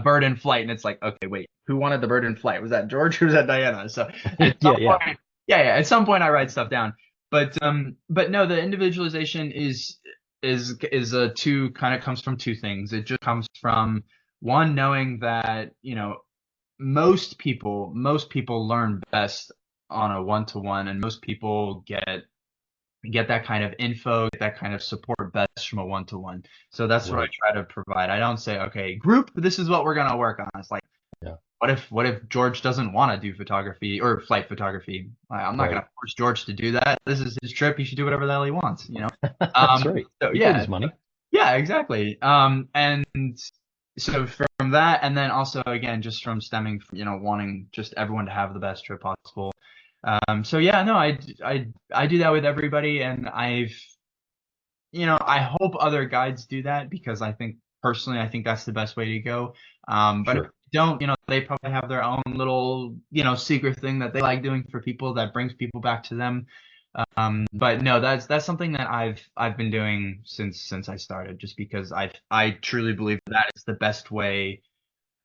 bird in flight, and it's like, okay, wait, who wanted the bird in flight? Was that George or was that Diana? So at some point, at some point I write stuff down. But no, the individualization is a two kind of comes from two things. It just comes from one, knowing that most people learn best on a one-to-one, and most people get that kind of info, get that kind of support best from a one-to-one. So that's what I try to provide. I don't say, okay, group, this is what we're gonna work on. It's like, what if George doesn't want to do photography or flight photography? I'm not gonna force George to do that. This is his trip. He should do whatever the hell he wants. That's right. So He pays his money. Yeah, exactly. And so from that, and then also again, just from stemming from, wanting just everyone to have the best trip possible. So yeah, no, I do that with everybody, and I hope other guides do that, because personally, I think that's the best way to go. But if they don't, they probably have their own little, secret thing that they like doing for people that brings people back to them. But no, that's something that I've been doing since I started, just because I truly believe that is the best way.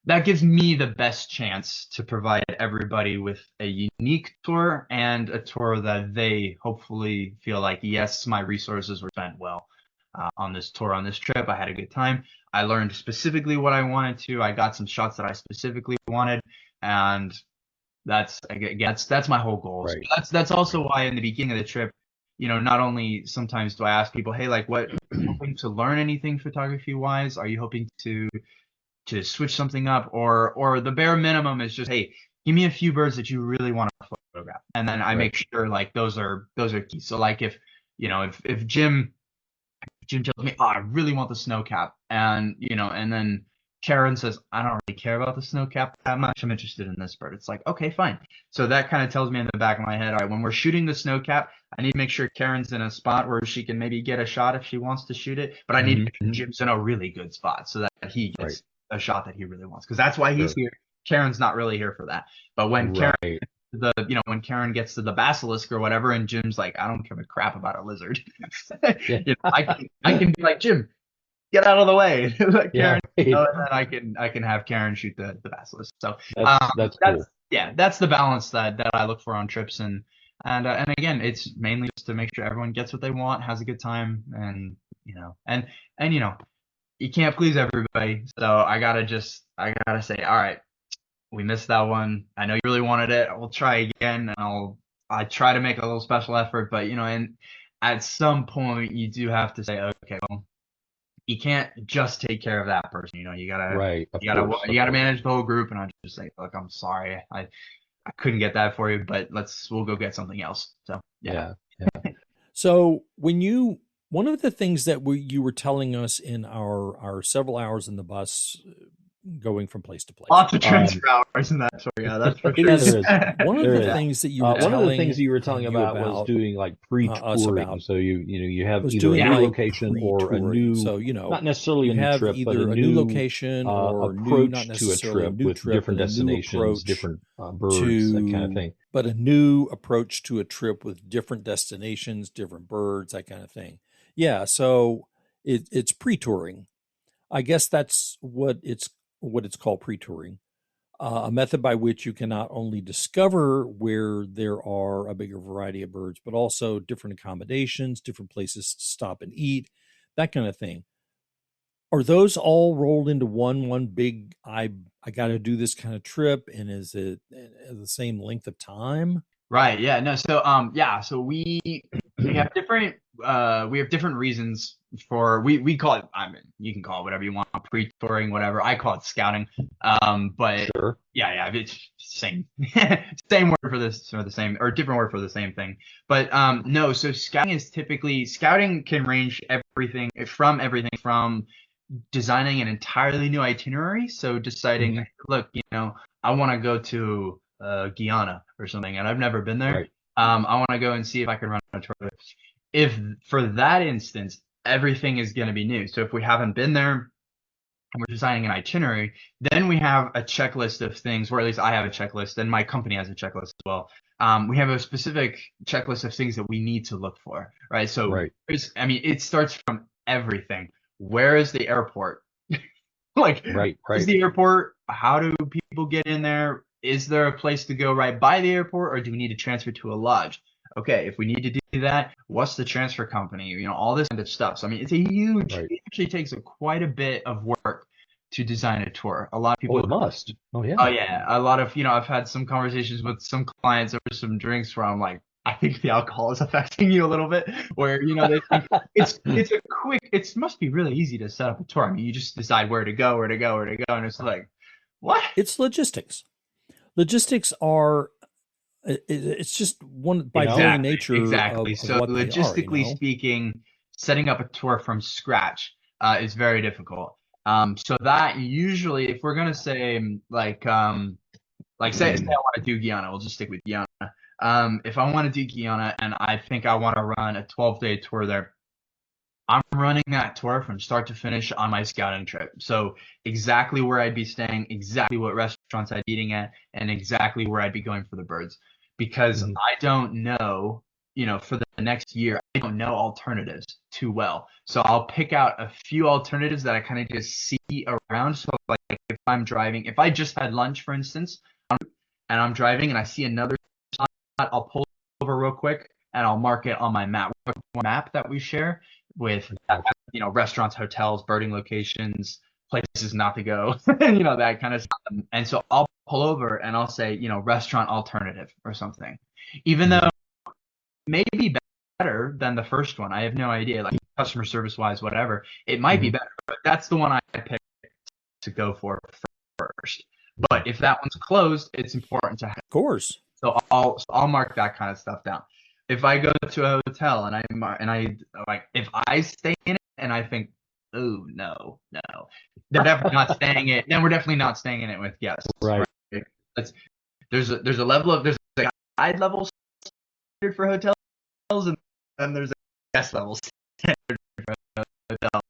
That gives me the best chance to provide everybody with a unique tour, and a tour that they hopefully feel like, yes, my resources were spent well. on this tour, on this trip. I had a good time. I learned specifically what I wanted to. I got some shots that I specifically wanted, and that's my whole goal. So Right. that's also why in the beginning of the trip, not only sometimes do I ask people, hey, like, what, hoping to learn anything photography wise? Are you hoping to switch something up, or the bare minimum is just, hey, give me a few birds that you really want to photograph, and then I make sure like those are key. So like if Jim tells me, oh, I really want the snow cap, and and then Karen says, I don't really care about the snow cap that much. I'm interested in this bird. It's like, okay, fine. So that kind of tells me in the back of my head, all right, when we're shooting the snow cap, I need to make sure Karen's in a spot where she can maybe get a shot if she wants to shoot it, but I need to make sure Jim's in a really good spot so that he gets a shot that he really wants, because that's why he's here. Karen's not really here for that. But when when Karen gets to the basilisk or whatever, and Jim's like, I don't give a crap about a lizard. I can be like, Jim, get out of the way. Let Karen, and then I can have Karen shoot the basilisk. So that's cool. Yeah, that's the balance that I look for on trips, and again, it's mainly just to make sure everyone gets what they want, has a good time, and you can't please everybody. So I gotta say, all right, we missed that one. I know you really wanted it. We'll try again, and I try to make a little special effort, but and at some point you do have to say, okay, well, you can't just take care of that person. You gotta manage the whole group, and I just say, look, I'm sorry, I couldn't get that for you, but we'll go get something else. So yeah. So one of the things that you were telling us in our several hours in the bus going from place to place. Lots of transfer hours in that story. Yeah, that's for sure. One of the things that you were one of the things you were telling about was doing like pre-touring. So you have either a new location or a new, so not necessarily a new trip, but a new location or approach to a trip with different destinations, different birds, that kind of thing. But a new approach to a trip with different destinations, different birds, that kind of thing. Yeah, so it's pre-touring. I guess that's what it's called, pre-touring, a method by which you can not only discover where there are a bigger variety of birds, but also different accommodations, different places to stop and eat, that kind of thing. Are those all rolled into one big, I got to do this kind of trip, and is it the same length of time? Right. Yeah. No. So So we have different reasons for we call it. I mean, you can call it whatever you want, pre-touring, whatever. I call it scouting. But sure. Yeah, it's same same word for this, or the same, or different word for the same thing. But no. So scouting can range everything from designing an entirely new itinerary. So deciding, look, I want to go to Guyana or something, and I've never been there. Right. I want to go and see if I can run a tour. If for that instance, everything is going to be new. So if we haven't been there and we're designing an itinerary, then we have a checklist of things, or at least I have a checklist, and my company has a checklist as well. We have a specific checklist of things that we need to look for, right? So it starts from everything. Where is the airport? Is the airport? How do people get in there? Is there a place to go right by the airport, or do we need to transfer to a lodge? Okay, if we need to do that, what's the transfer company? All this kind of stuff. So it's a huge. It actually takes quite a bit of work to design a tour. A lot of people. Oh, it must. Oh yeah. Oh yeah. A lot of I've had some conversations with some clients over some drinks where I'm like, I think the alcohol is affecting you a little bit, where they think it must be really easy to set up a tour. I mean, you just decide where to go, and it's like, what? It's logistics. Logistics are, it's just one by very nature. Exactly. Of so what logistically speaking, setting up a tour from scratch is very difficult. So that usually, if we're gonna say say I want to do Guyana, we'll just stick with Guyana. If I want to do Guyana and I think I want to run a 12-day tour there, I'm running that tour from start to finish on my scouting trip. So exactly where I'd be staying, exactly what restaurants I'd be eating at, and exactly where I'd be going for the birds. Because I don't know, for the next year, I don't know alternatives too well. So I'll pick out a few alternatives that I kind of just see around. So like if I just had lunch, for instance, and I'm driving and I see another spot, I'll pull over real quick and I'll mark it on my map. We have a map that we share with restaurants, hotels, birding locations, places not to go, that kind of stuff. And so I'll pull over and I'll say, restaurant alternative or something, even though maybe better than the first one. I have no idea, like customer service wise, whatever. It might be better, but that's the one I picked to go for first. But if that one's closed, it's important to have. Of course. So I'll mark that kind of stuff down. If I go to a hotel and I like, if I stay in it and I think, oh no, they're definitely not staying in it. Then we're definitely not staying in it with guests. Right. There's a guide level standard for hotels, and there's a guest level standard for hotels.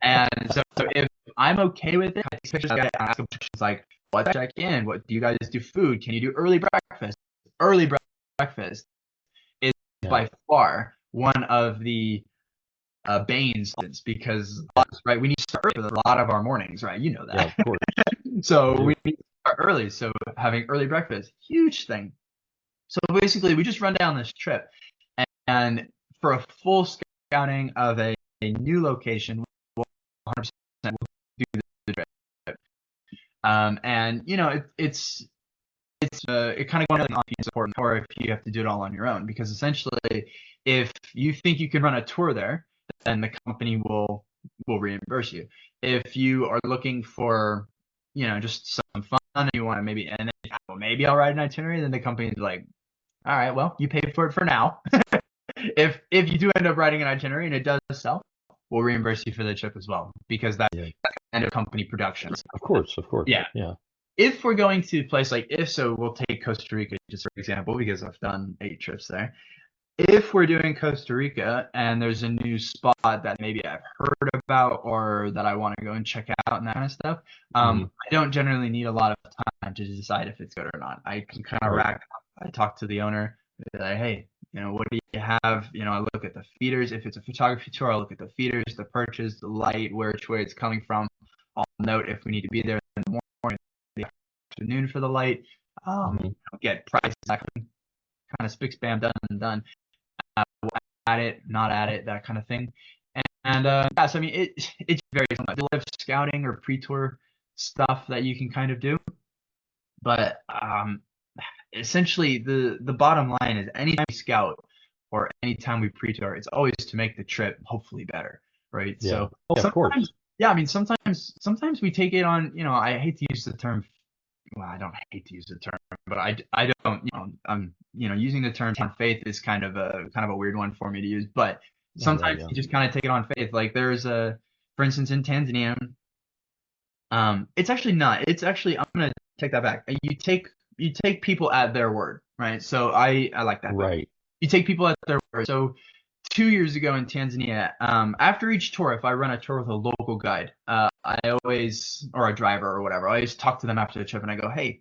And so if I'm okay with it, I take pictures, I ask questions like, what check in? What do you guys do? Food? Can you do early breakfast? Early breakfast is by far one of the banes, because right, we need to start early with a lot of our mornings, right? You know that. Yeah, of course. So we need to start early. So having early breakfast, huge thing. So basically, we just run down this trip, and for a full scouting of a new location, we'll 100% do the trip. And it kind of goes on support, or if you have to do it all on your own, because essentially, if you think you can run a tour there, then the company will reimburse you. If you are looking for, just some fun and you want to maybe I'll write an itinerary, then the company's like, all right, well, you paid for it for now. If you do end up writing an itinerary and it does sell, we'll reimburse you for the trip as well, because that's end of company productions. Of course. Yeah. If we're going to a place like, we'll take Costa Rica just for example, because I've done 8 trips there. If we're doing Costa Rica and there's a new spot that maybe I've heard about or that I want to go and check out and that kind of stuff, I don't generally need a lot of time to decide if it's good or not. I can kind of rack up. I talk to the owner, like, hey, what do you have? I look at the feeders. If it's a photography tour, I'll look at the feeders, the perches, the light, which way it's coming from. I'll note if we need to be there in the morning, the afternoon for the light. Get prices, kind of spick spam done. At it, not at it, that kind of thing. And so I mean, it's very much a lot of scouting or pre-tour stuff that you can kind of do. But essentially, the bottom line is, anytime we scout or anytime we pre-tour, it's always to make the trip hopefully better, right? Yeah. So of course. Yeah, I mean, sometimes we take it on. I hate to use the term. Well, I don't hate to use the term, but I don't. I'm using the term on faith is kind of a weird one for me to use. But sometimes you just kind of take it on faith. Like there's for instance, in Tanzania, it's actually not. It's actually, I'm gonna take that back. You take people at their word, right? So I like that. Right. You take people at their word. So 2 years ago in Tanzania, after each tour, if I run a tour with a local guide, I always, or a driver or whatever, I always talk to them after the trip and I go, hey,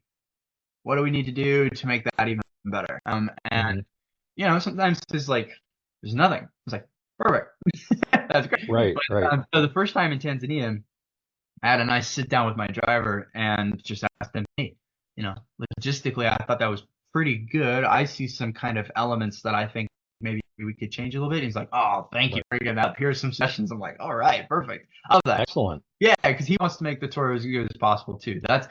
what do we need to do to make that even better? And sometimes there's nothing. It's like, perfect. That's great. Right. So the first time in Tanzania, I had a nice sit down with my driver and just asked him, hey, logistically, I thought that was pretty good. I see some kind of elements that I think maybe we could change a little bit. He's like, oh, thank you for bringing that up. Here's some sessions. I'm like, all right, perfect. I love that. Excellent. Yeah, because he wants to make the tour as good as possible too. That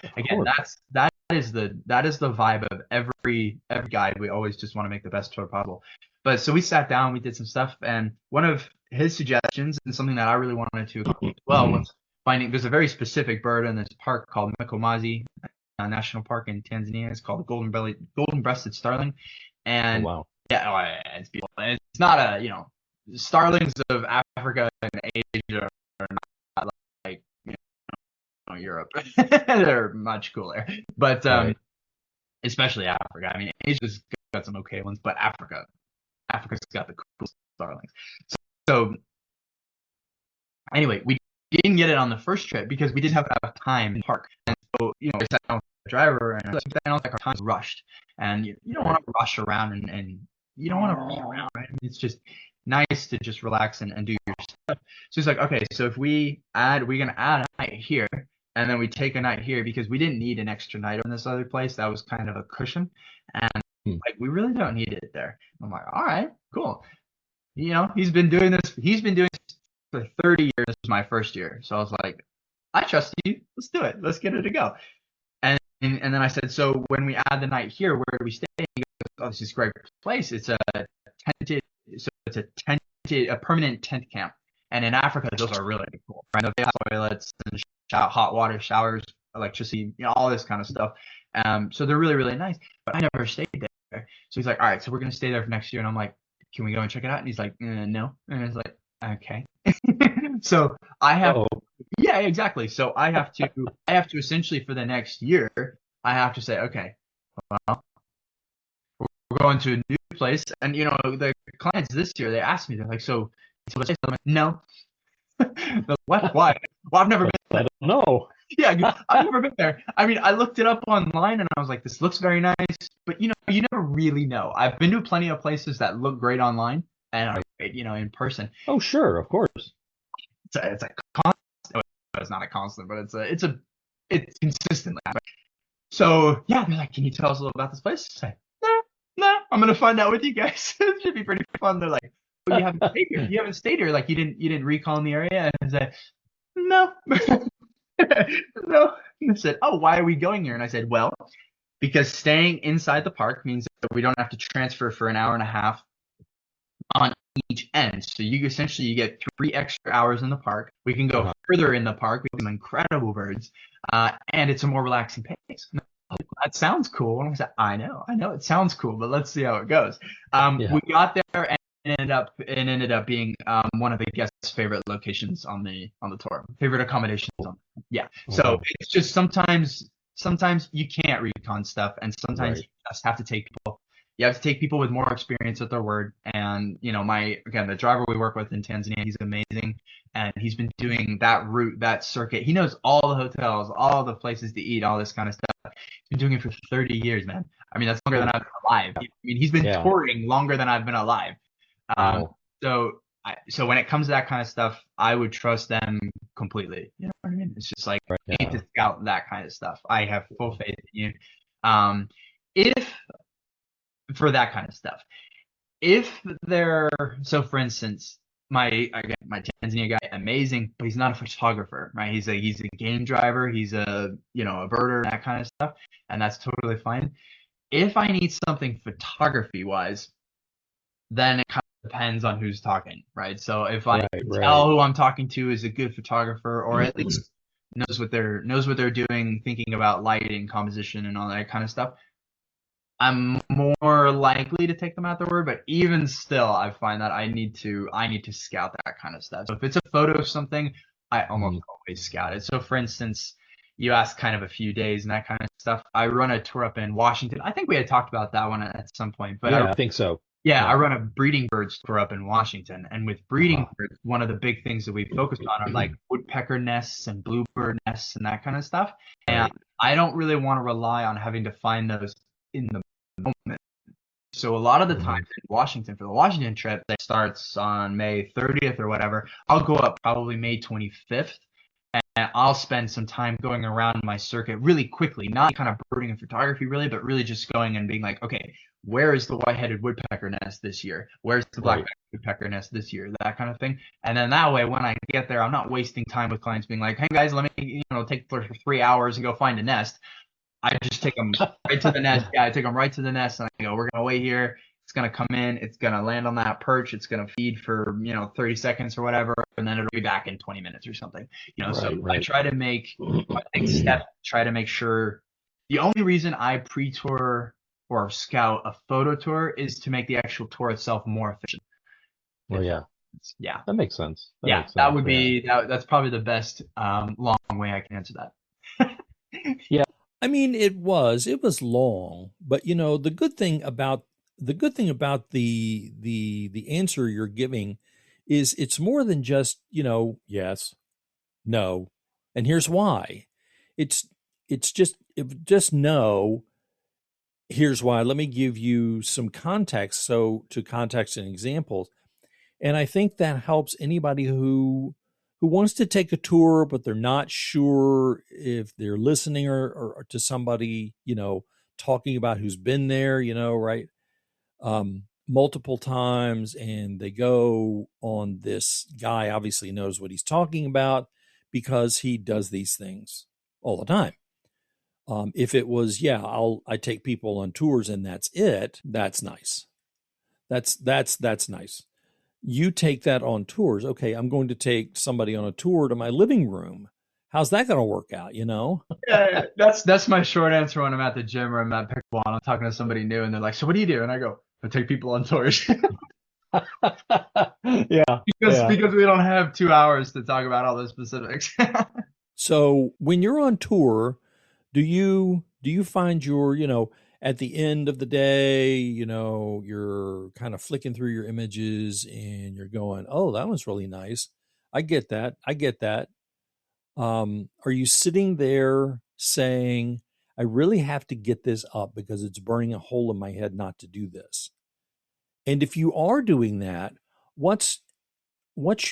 is the vibe of every guide. We always just want to make the best tour possible. But so we sat down, we did some stuff, and one of his suggestions, and something that I really wanted to accomplish as well, was finding, there's a very specific bird in this park called Mikomazi National Park in Tanzania. It's called the golden-breasted starling. And yeah, it's beautiful. And it's not starlings of Africa and Asia are not like Europe. They're much cooler. But especially Africa. I mean, Asia's got some okay ones, but Africa's got the cool starlings. So anyway, we didn't get it on the first trip because we didn't have enough time in the park. And so, I sat down with the driver, and I don't think our time was rushed. And you don't want to rush around and you don't want to run around, right? I mean, it's just nice to just relax and do your stuff. So it's like, okay, so if we're gonna add a night here, and then we take a night here because we didn't need an extra night in this other place. That was kind of a cushion, and we really don't need it there. I'm like, all right, cool. He's been doing this for 30 years. This was my first year. So I was like, I trust you. Let's do it. Let's get it to go. And then I said, so when we add the night here, where do we stay? He goes, oh, this is a great place. It's a tented, so it's a permanent tent camp. And in Africa, those are really cool. Right? They have toilets and hot water showers, electricity, all this kind of stuff. So they're really, really nice. But I never stayed there. So he's like, all right, so we're gonna stay there for next year. And I'm like, can we go and check it out? And he's like, no. And it's like, okay. So I have. Yeah, exactly. So I have to essentially for the next year, I have to say, okay, well, we're going to a new place. And the clients this year, they asked me, they're like, so let's say, I'm like, no. What? Why? Well, I've never been there. I don't know. Yeah, I've never been there. I mean, I looked it up online and I was like, this looks very nice, but you never really know. I've been to plenty of places that look great online and are great, in person. Oh, sure, of course. It's a constant. It's not a constant, but it's consistently. So yeah, they're like, can you tell us a little about this place? I say, nah, I'm gonna find out with you guys. It should be pretty fun. They're like, oh, you haven't stayed here. You haven't stayed here. Like you didn't recon the area. And I said, no, no. And they said, oh, why are we going here? And I said, well, because staying inside the park means that we don't have to transfer for an hour and a half on each end. So you get 3 extra hours in the park. We can go further in the park. We have some incredible birds, and it's a more relaxing pace. That sounds cool. And I said, I know, it sounds cool, but let's see how it goes. We got there and it ended up being one of the guests' favorite locations on the tour, favorite accommodations. So it's just sometimes you can't recon stuff, and sometimes you just have to take people. You have to take people with more experience at their word. And, the driver we work with in Tanzania, he's amazing. And he's been doing that route, that circuit. He knows all the hotels, all the places to eat, all this kind of stuff. He's been doing it for 30 years, man. I mean, that's longer than I've been alive. I mean, he's been touring longer than I've been alive. So when it comes to that kind of stuff, I would trust them completely. You know what I mean? It's just like, you need to scout that kind of stuff. I have full faith in you. For that kind of stuff. So for instance, my Tanzania guy, amazing, but he's not a photographer, right? He's a game driver, he's a birder, that kind of stuff, and that's totally fine. If I need something photography wise, then it kind of depends on who's talking, right? So if I tell who I'm talking to is a good photographer, or at least knows what they're doing, thinking about lighting, composition, and all that kind of stuff, I'm more likely to take them at their word. But even still, I find that I need to scout that kind of stuff. So if it's a photo of something, I almost always scout it. So for instance, you asked kind of a few days and that kind of stuff. I run a tour up in Washington. I think we had talked about that one at some point. But I think so. Yeah, I run a breeding birds tour up in Washington. And with breeding birds, one of the big things that we focused on are like woodpecker nests and bluebird nests and that kind of stuff. And I don't really want to rely on having to find those in the moment. So a lot of the times in Washington, for the Washington trip that starts on May 30th or whatever, I'll go up probably May 25th, and I'll spend some time going around my circuit really quickly, not kind of birding and photography really, but really just going and being like, okay, where is the white-headed woodpecker nest this year? Where's the black-headed woodpecker nest this year? That kind of thing. And then that way, when I get there, I'm not wasting time with clients being like, hey guys, let me take for 3 hours and go find a nest. I just take them right to the nest. Yeah, I take them right to the nest, and I go, we're going to wait here. It's going to come in. It's going to land on that perch. It's going to feed for, 30 seconds or whatever, and then it'll be back in 20 minutes or something. I try to make my next step, try to make sure. The only reason I pre-tour or scout a photo tour is to make the actual tour itself more efficient. Well, yeah. That makes sense. That would be, that's probably the best long way I can answer that. Yeah. I mean, it was long, but the good thing about the answer you're giving is it's more than just, yes, no, and here's why. It's just no, here's why. Let me give you some context. So to context and examples. And I think that helps anybody who wants to take a tour, but they're not sure if they're listening or to somebody, talking about who's been there, right? multiple times, and they go on this guy obviously knows what he's talking about because he does these things all the time. If it was, I take people on tours and that's it, that's nice. That's nice. You take that on tours. Okay, I'm going to take somebody on a tour to my living room. How's that going to work out, Yeah, that's my short answer when I'm at the gym or I'm at pickleball and I'm talking to somebody new and they're like, "So what do you do?" And I go, "I take people on tours." Yeah. Because we don't have 2 hours to talk about all the specifics. So when you're on tour, do you find your, at the end of the day, you're kind of flicking through your images and you're going, "Oh, that was really nice. I get that. I get that." Are you sitting there saying, "I really have to get this up because it's burning a hole in my head not to do this"? And if you are doing that, what's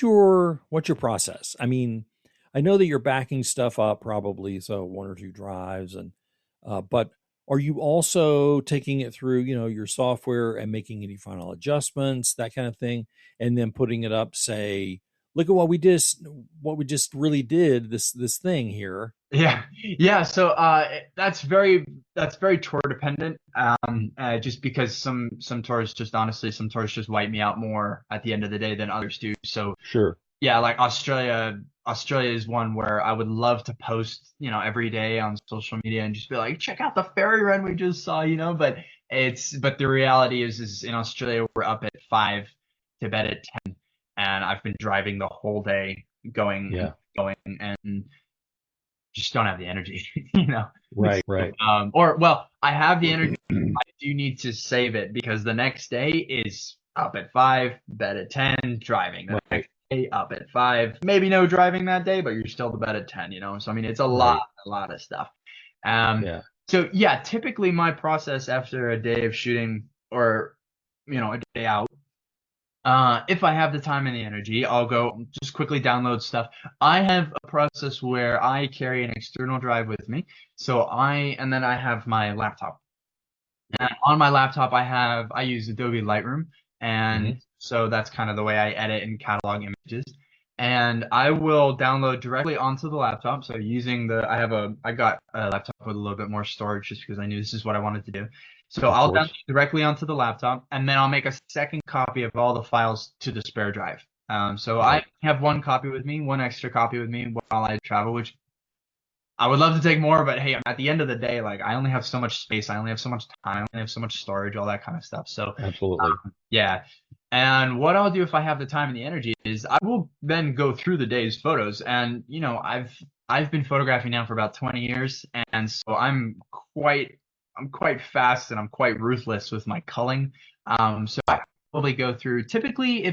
your process? I mean, I know that you're backing stuff up probably, so one or two drives, and but are you also taking it through, your software and making any final adjustments, that kind of thing, and then putting it up, say, "Look at what we just really did, this thing here." Yeah. So that's very tour dependent. Just because some tours some tours just wipe me out more at the end of the day than others do. So Sure. yeah, like Australia is one where I would love to post, every day on social media and just be like, check out the ferry run we just saw, but the reality is in Australia we're up at 5 to bed at 10, and I've been driving the whole day going Yeah. and just don't have the energy, you know. Right. I have the energy. I do need to save it because the next day is up at 5, bed at 10, driving. The next day up at 5, maybe no driving that day, but you're still to bed at 10, So I mean, it's a lot of stuff. Yeah. So yeah, typically my process after a day of shooting or a day out, if I have the time and the energy, I'll go just quickly download stuff. I have a process where I carry an external drive with me. And then I have my laptop. And on my laptop, I use Adobe Lightroom. And so that's kind of the way I edit and catalog images. And I will download directly onto the laptop. So I got a laptop with a little bit more storage just because I knew this is what I wanted to do. So I'll download directly onto the laptop, and then I'll make a second copy of all the files to the spare drive. I have one copy with me, one extra copy with me while I travel, which I would love to take more, but hey, at the end of the day, like I only have so much space, I only have so much time, I only have so much storage, all that kind of stuff. So absolutely, yeah. And what I'll do if I have the time and the energy is I will then go through the day's photos, and I've been photographing now for about 20 years, and so I'm quite fast and I'm quite ruthless with my culling. So I probably go through typically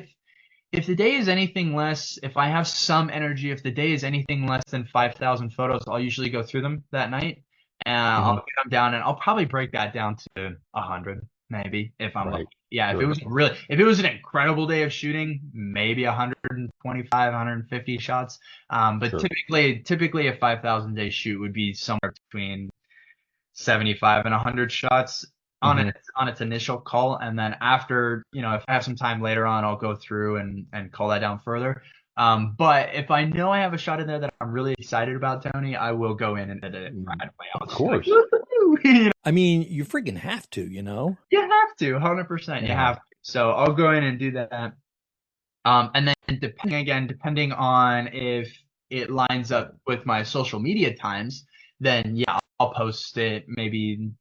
if the day is anything less, if I have some energy, if the day is anything less than 5,000 photos, I'll usually go through them that night, and I'll get them down, and I'll probably break that down to 100 maybe if I'm lucky. Yeah, if it was an incredible day of shooting, maybe 125, 150 shots. But typically a 5,000 day shoot would be somewhere between 75 and 100 shots on its initial call, and then after, if I have some time later on, I'll go through and call that down further. But if I know I have a shot in there that I'm really excited about, Tony, I will go in and edit it right away. Of course. I mean, you freaking have to, You have to, 100%. You have to. So I'll go in and do that. And then depending on if it lines up with my social media times, then yeah, I'll post it maybe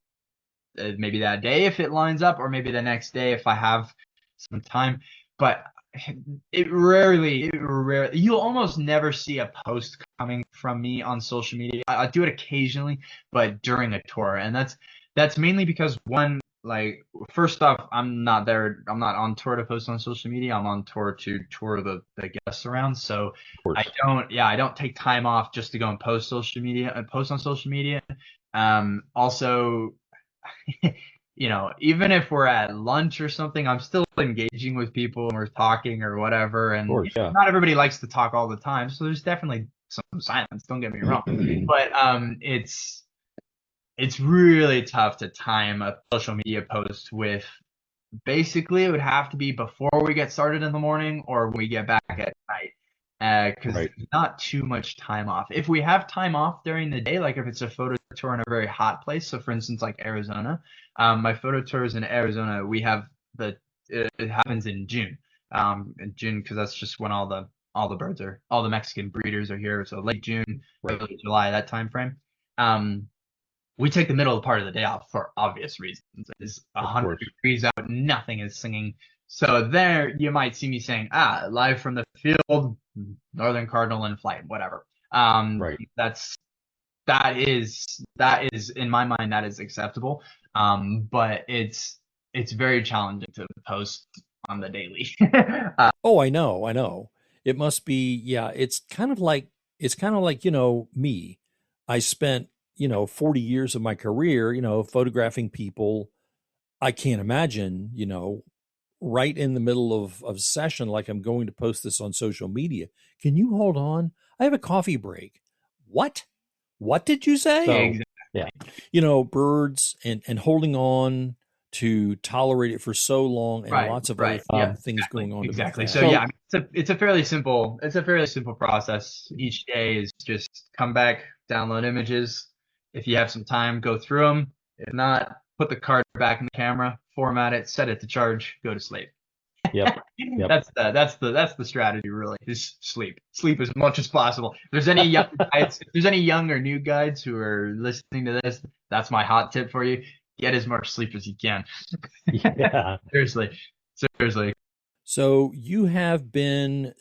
that day if it lines up, or maybe the next day if I have some time. But it rarely, you'll almost never see a post coming from me on social media. I do it occasionally, but during a tour, and that's mainly because one, like, first off, I'm not on tour to post on social media. I'm on tour to tour the guests around. So I don't take time off just to go and post on social media. Also, even if we're at lunch or something, I'm still engaging with people and we're talking or whatever. And not everybody likes to talk all the time. So there's definitely some silence. Don't get me wrong. But it's really tough to time a social media post with Basically, it would have to be before we get started in the morning or when we get back at night. Because Right. there's not too much time off. If we have time off during the day, like if it's a photo tour in a very hot place, so for instance, like Arizona, my photo tours in Arizona, we have it happens in June, because that's just when all the birds are, all the Mexican breeders are here. So late June, Right. early July, that time frame. We take the middle part of the day off for obvious reasons. It's 100 degrees out, nothing is singing. So there you might see me saying, live from the field, Northern Cardinal in flight, whatever. Right. That is in my mind, that is acceptable. But it's very challenging to post on the daily. Oh, I know. It must be, yeah, it's kind of like, me. I spent, 40 years of my career, photographing people. I can't imagine, right in the middle of session, like I'm going to post this on social media. Can you hold on? I have a coffee break. What? What did you say? So, Exactly. yeah. Birds and holding on to tolerate it for so long, and lots of other things going on. Exactly. So yeah, it's a fairly simple process. Each day is just come back, download images. If you have some time, go through them. If not, put the card back in the camera, format it, set it to charge, go to sleep. Yep. That's the strategy, really, is sleep as much as possible. If there's any young guides, if there's any young or new guides who are listening to this, that's my hot tip for you: get as much sleep as you can. Yeah. Seriously. So you've been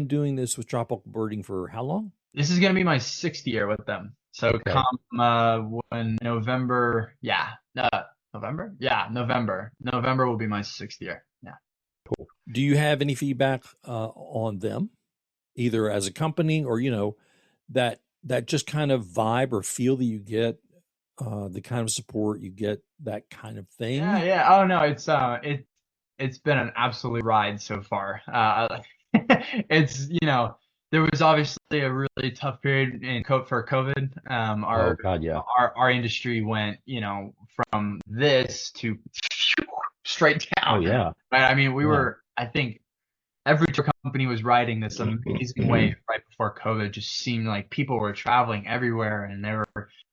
doing this with tropical birding for how long? This is gonna be my 6th year with them. So come when November, November will be my 6th year. Yeah. Cool. Do you have any feedback on them, either as a company or that just kind of vibe or feel that you get, the kind of support you get, that kind of thing? Yeah. Oh no, it's been an absolute ride so far. It's there was obviously a really tough period for COVID. Oh God, yeah. Our industry went from this to straight down. Oh yeah. Right. I mean, we were, I think every tour company was riding this amazing wave right before COVID. Just seemed like people were traveling everywhere, and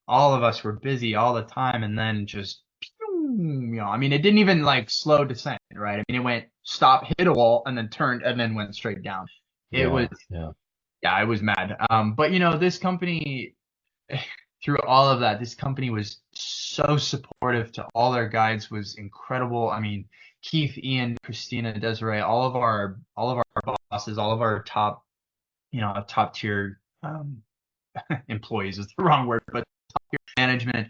all of us were busy all the time, and then just I mean, it didn't even like slow descent, right? I mean, it went stop, hit a wall, and then turned, and then went straight down. It was it was mad. But this company, through all of that, this company was so supportive to all their guides, was incredible. I mean, Keith, Ian, Christina, Desiree, all of our bosses, all of our top tier employees is the wrong word, but top tier management,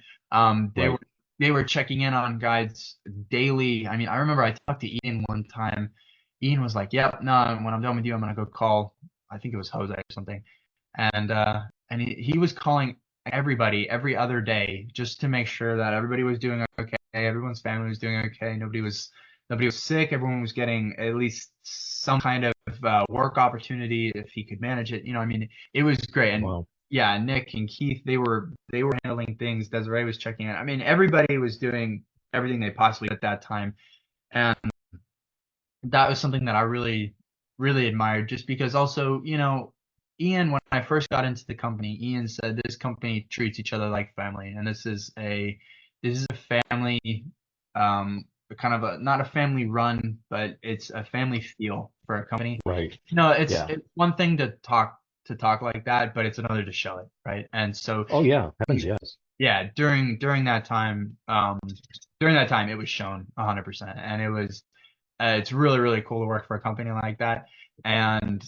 they were checking in on guides daily. I mean, I remember I talked to Ian one time. Ian was like, "Yep, no, when I'm done with you, I'm gonna go call." I think it was Jose or something, and he was calling everybody every other day just to make sure that everybody was doing okay, everyone's family was doing okay, nobody was sick, everyone was getting at least some kind of work opportunity if he could manage it. I mean, it was great. And yeah, Nick and Keith, they were handling things. Desiree was checking in. I mean, everybody was doing everything they possibly could at that time, and that was something that I really, really admired. Just because, also, Ian, when I first got into the company, Ian said this company treats each other like family, and this is a family, kind of not a family run, but it's a family feel for a company. Right. It's one thing to talk like that, but it's another to show it, right? And so happens, yes. Yeah, during that time, it was shown 100%, and it was it's really, really cool to work for a company like that. And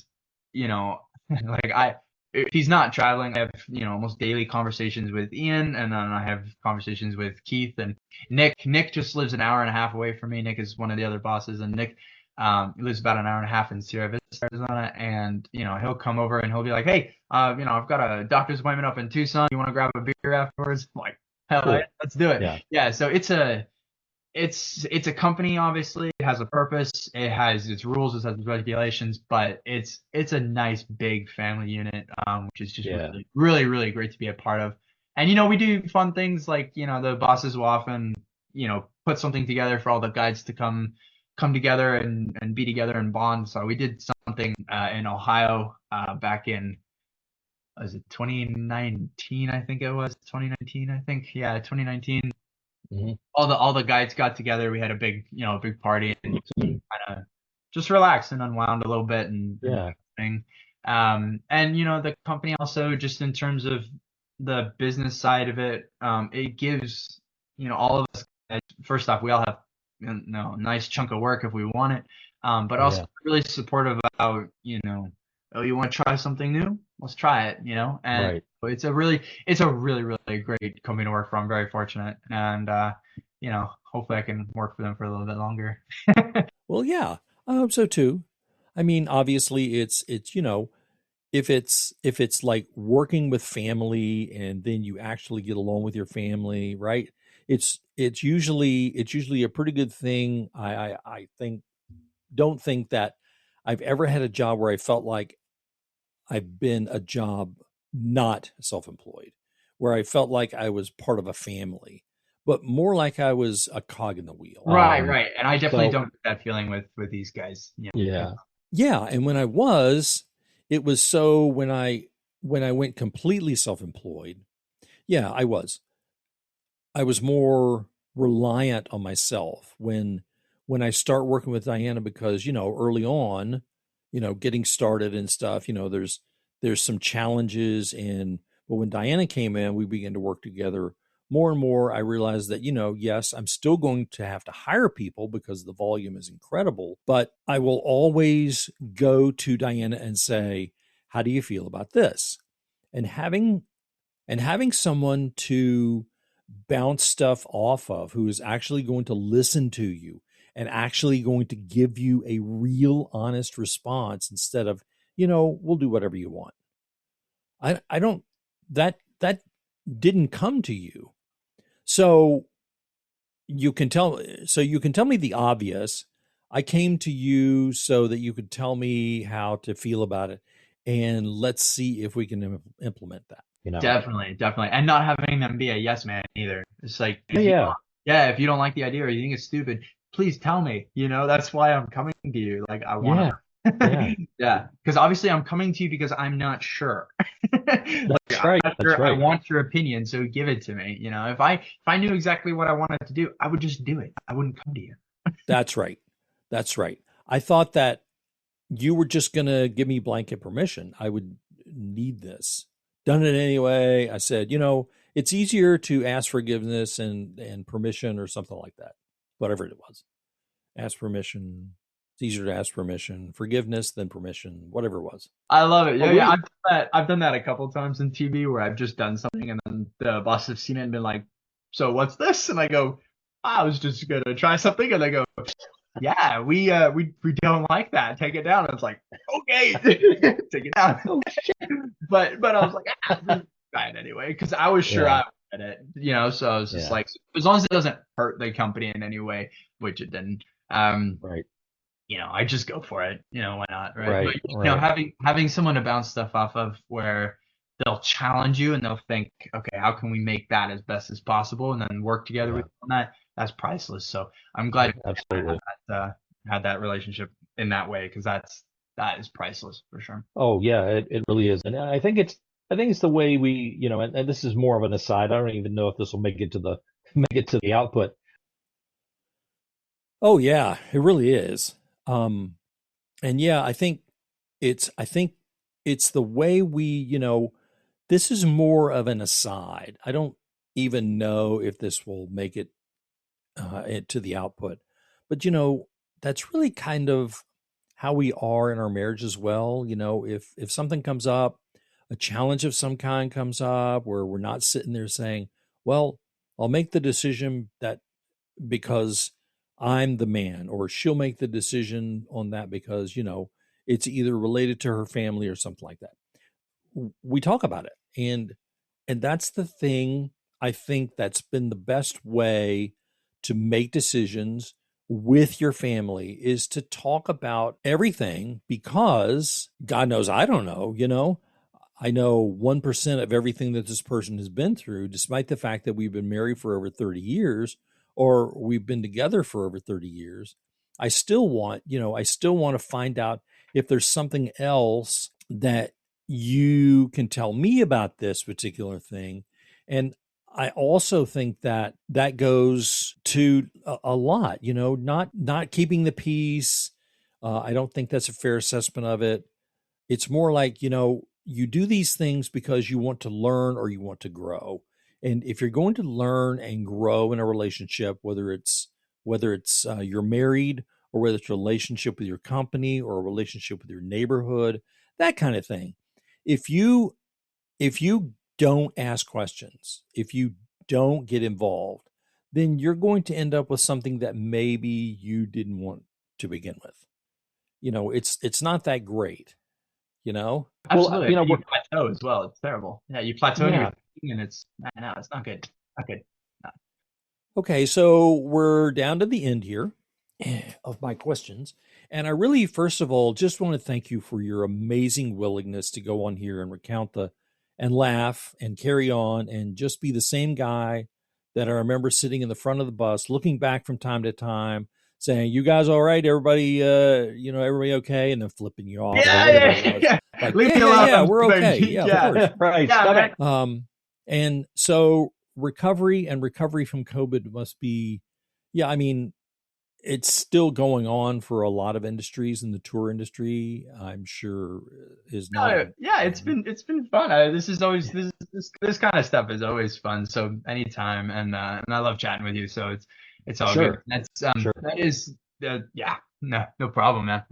like if he's not traveling, I have almost daily conversations with Ian, and then I have conversations with Keith and Nick. Nick just lives an hour and a half away from me. Nick is one of the other bosses, and Nick lives about an hour and a half in Sierra Vista, Arizona. And he'll come over and he'll be like, "Hey, I've got a doctor's appointment up in Tucson. You want to grab a beer afterwards?" I'm like, hell, cool. Let's do it. Yeah. So it's a company. Obviously, it has a purpose, it has its rules, it has its regulations, but it's a nice big family unit, which is just really, really, really great to be a part of. And we do fun things like the bosses will often put put something together for all the guides to come together and be together and bond. So we did something in Ohio back in, was it 2019? I think it was 2019. I think, yeah, 2019. Mm-hmm. All the guides got together. We had a big party and kind of just relaxed and unwound a little bit and thing. And the company also, just in terms of the business side of it, it gives all of us, first off, we all have a nice chunk of work if we want it, but also really supportive about oh, you want to try something new? Let's try it, and it's a really really great company to work for. I'm very fortunate, and hopefully I can work for them for a little bit longer. Well, yeah, I hope so too. I mean, obviously it's if it's like working with family and then you actually get along with your family, right? It's usually a pretty good thing. I think don't think that I've ever had a job where I felt like I've been a job not self-employed, where I felt like I was part of a family, but more like I was a cog in the wheel. Right. And I definitely don't get that feeling with these guys. Yeah. Yeah. And when I was, it was so when I went completely self-employed, yeah, I was more reliant on myself when I start working with Diana, because, early on, getting started and stuff, there's some challenges but when Diana came in, we began to work together more and more. I realized that, yes, I'm still going to have to hire people because the volume is incredible, but I will always go to Diana and say, how do you feel about this? And having someone to bounce stuff off of, who is actually going to listen to you and actually going to give you a real honest response instead of, we'll do whatever you want. I don't, that didn't come to you. So you can tell me the obvious. I came to you so that you could tell me how to feel about it, and let's see if we can implement that. Definitely. And not having them be a yes man either. It's like, if you don't like the idea or you think it's stupid, please tell me. That's why I'm coming to you. Like, I want to. Yeah. Because obviously I'm coming to you because I'm not sure. That's right. I want your opinion, so give it to me. If I knew exactly what I wanted to do, I would just do it. I wouldn't come to you. That's right. I thought that you were just going to give me blanket permission. I would need this. Done it anyway. I said, it's easier to ask forgiveness and permission or something like that. Whatever it was. Ask permission. It's easier to ask permission, forgiveness than permission, whatever it was. I love it. Yeah. I've done that a couple of times in TV where I've just done something and then the boss have seen it and been like, so what's this? And I go, I was just going to try something. And they go, yeah, we don't like that. Take it down. And it's like, okay, take it down. But I was like, try it anyway, because I was sure I would get it, so I was just like, as long as it doesn't hurt the company in any way, which it didn't. Right. I just go for it. Why not? Right. But, having someone to bounce stuff off of where they'll challenge you and they'll think, okay, how can we make that as best as possible, and then work together with on that. That's priceless. So I'm glad I had that relationship in that way, because that is priceless for sure. Oh yeah, it really is. And I think it's the way we, and this is more of an aside. I don't even know if this will make it to the output. Oh yeah, it really is. And yeah, I think it's the way we, this is more of an aside. I don't even know if this will make it to the output, but that's really kind of how we are in our marriage as well. If something comes up, a challenge of some kind comes up, where we're not sitting there saying, well, I'll make the decision that because I'm the man, or she'll make the decision on that because, it's either related to her family or something like that. We talk about it. And that's the thing. I think that's been the best way to make decisions with your family, is to talk about everything, because God knows I don't know, I know 1% of everything that this person has been through, despite the fact that we've been married for over 30 years, or we've been together for over 30 years, I still want to find out if there's something else that you can tell me about this particular thing. And I also think that that goes to a lot, not keeping the peace. I don't think that's a fair assessment of it. It's more like, you do these things because you want to learn or you want to grow. And if you're going to learn and grow in a relationship, whether it's you're married, or whether it's a relationship with your company or a relationship with your neighborhood, that kind of thing. If you don't ask questions, if you don't get involved, then you're going to end up with something that maybe you didn't want to begin with. It's not that great, Absolutely. Well, you plateau as well. It's terrible. Yeah, you plateau in your thinking, and it's not good. Not good. No. Okay, so we're down to the end here of my questions. And I really, first of all, just want to thank you for your amazing willingness to go on here and recount and laugh and carry on and just be the same guy that I remember sitting in the front of the bus, looking back from time to time, saying, "You guys all right? Everybody, everybody okay?" And then flipping you off. Yeah. Like, leave me alone. Yeah, we're okay. Yeah, of course. Right. Yeah, and so recovery from COVID must be, I mean, it's still going on for a lot of industries, in the tour industry, I'm sure, is not. It's been fun. This kind of stuff is always fun. So anytime, and I love chatting with you. So it's all good. That's Sure. That is no problem, man.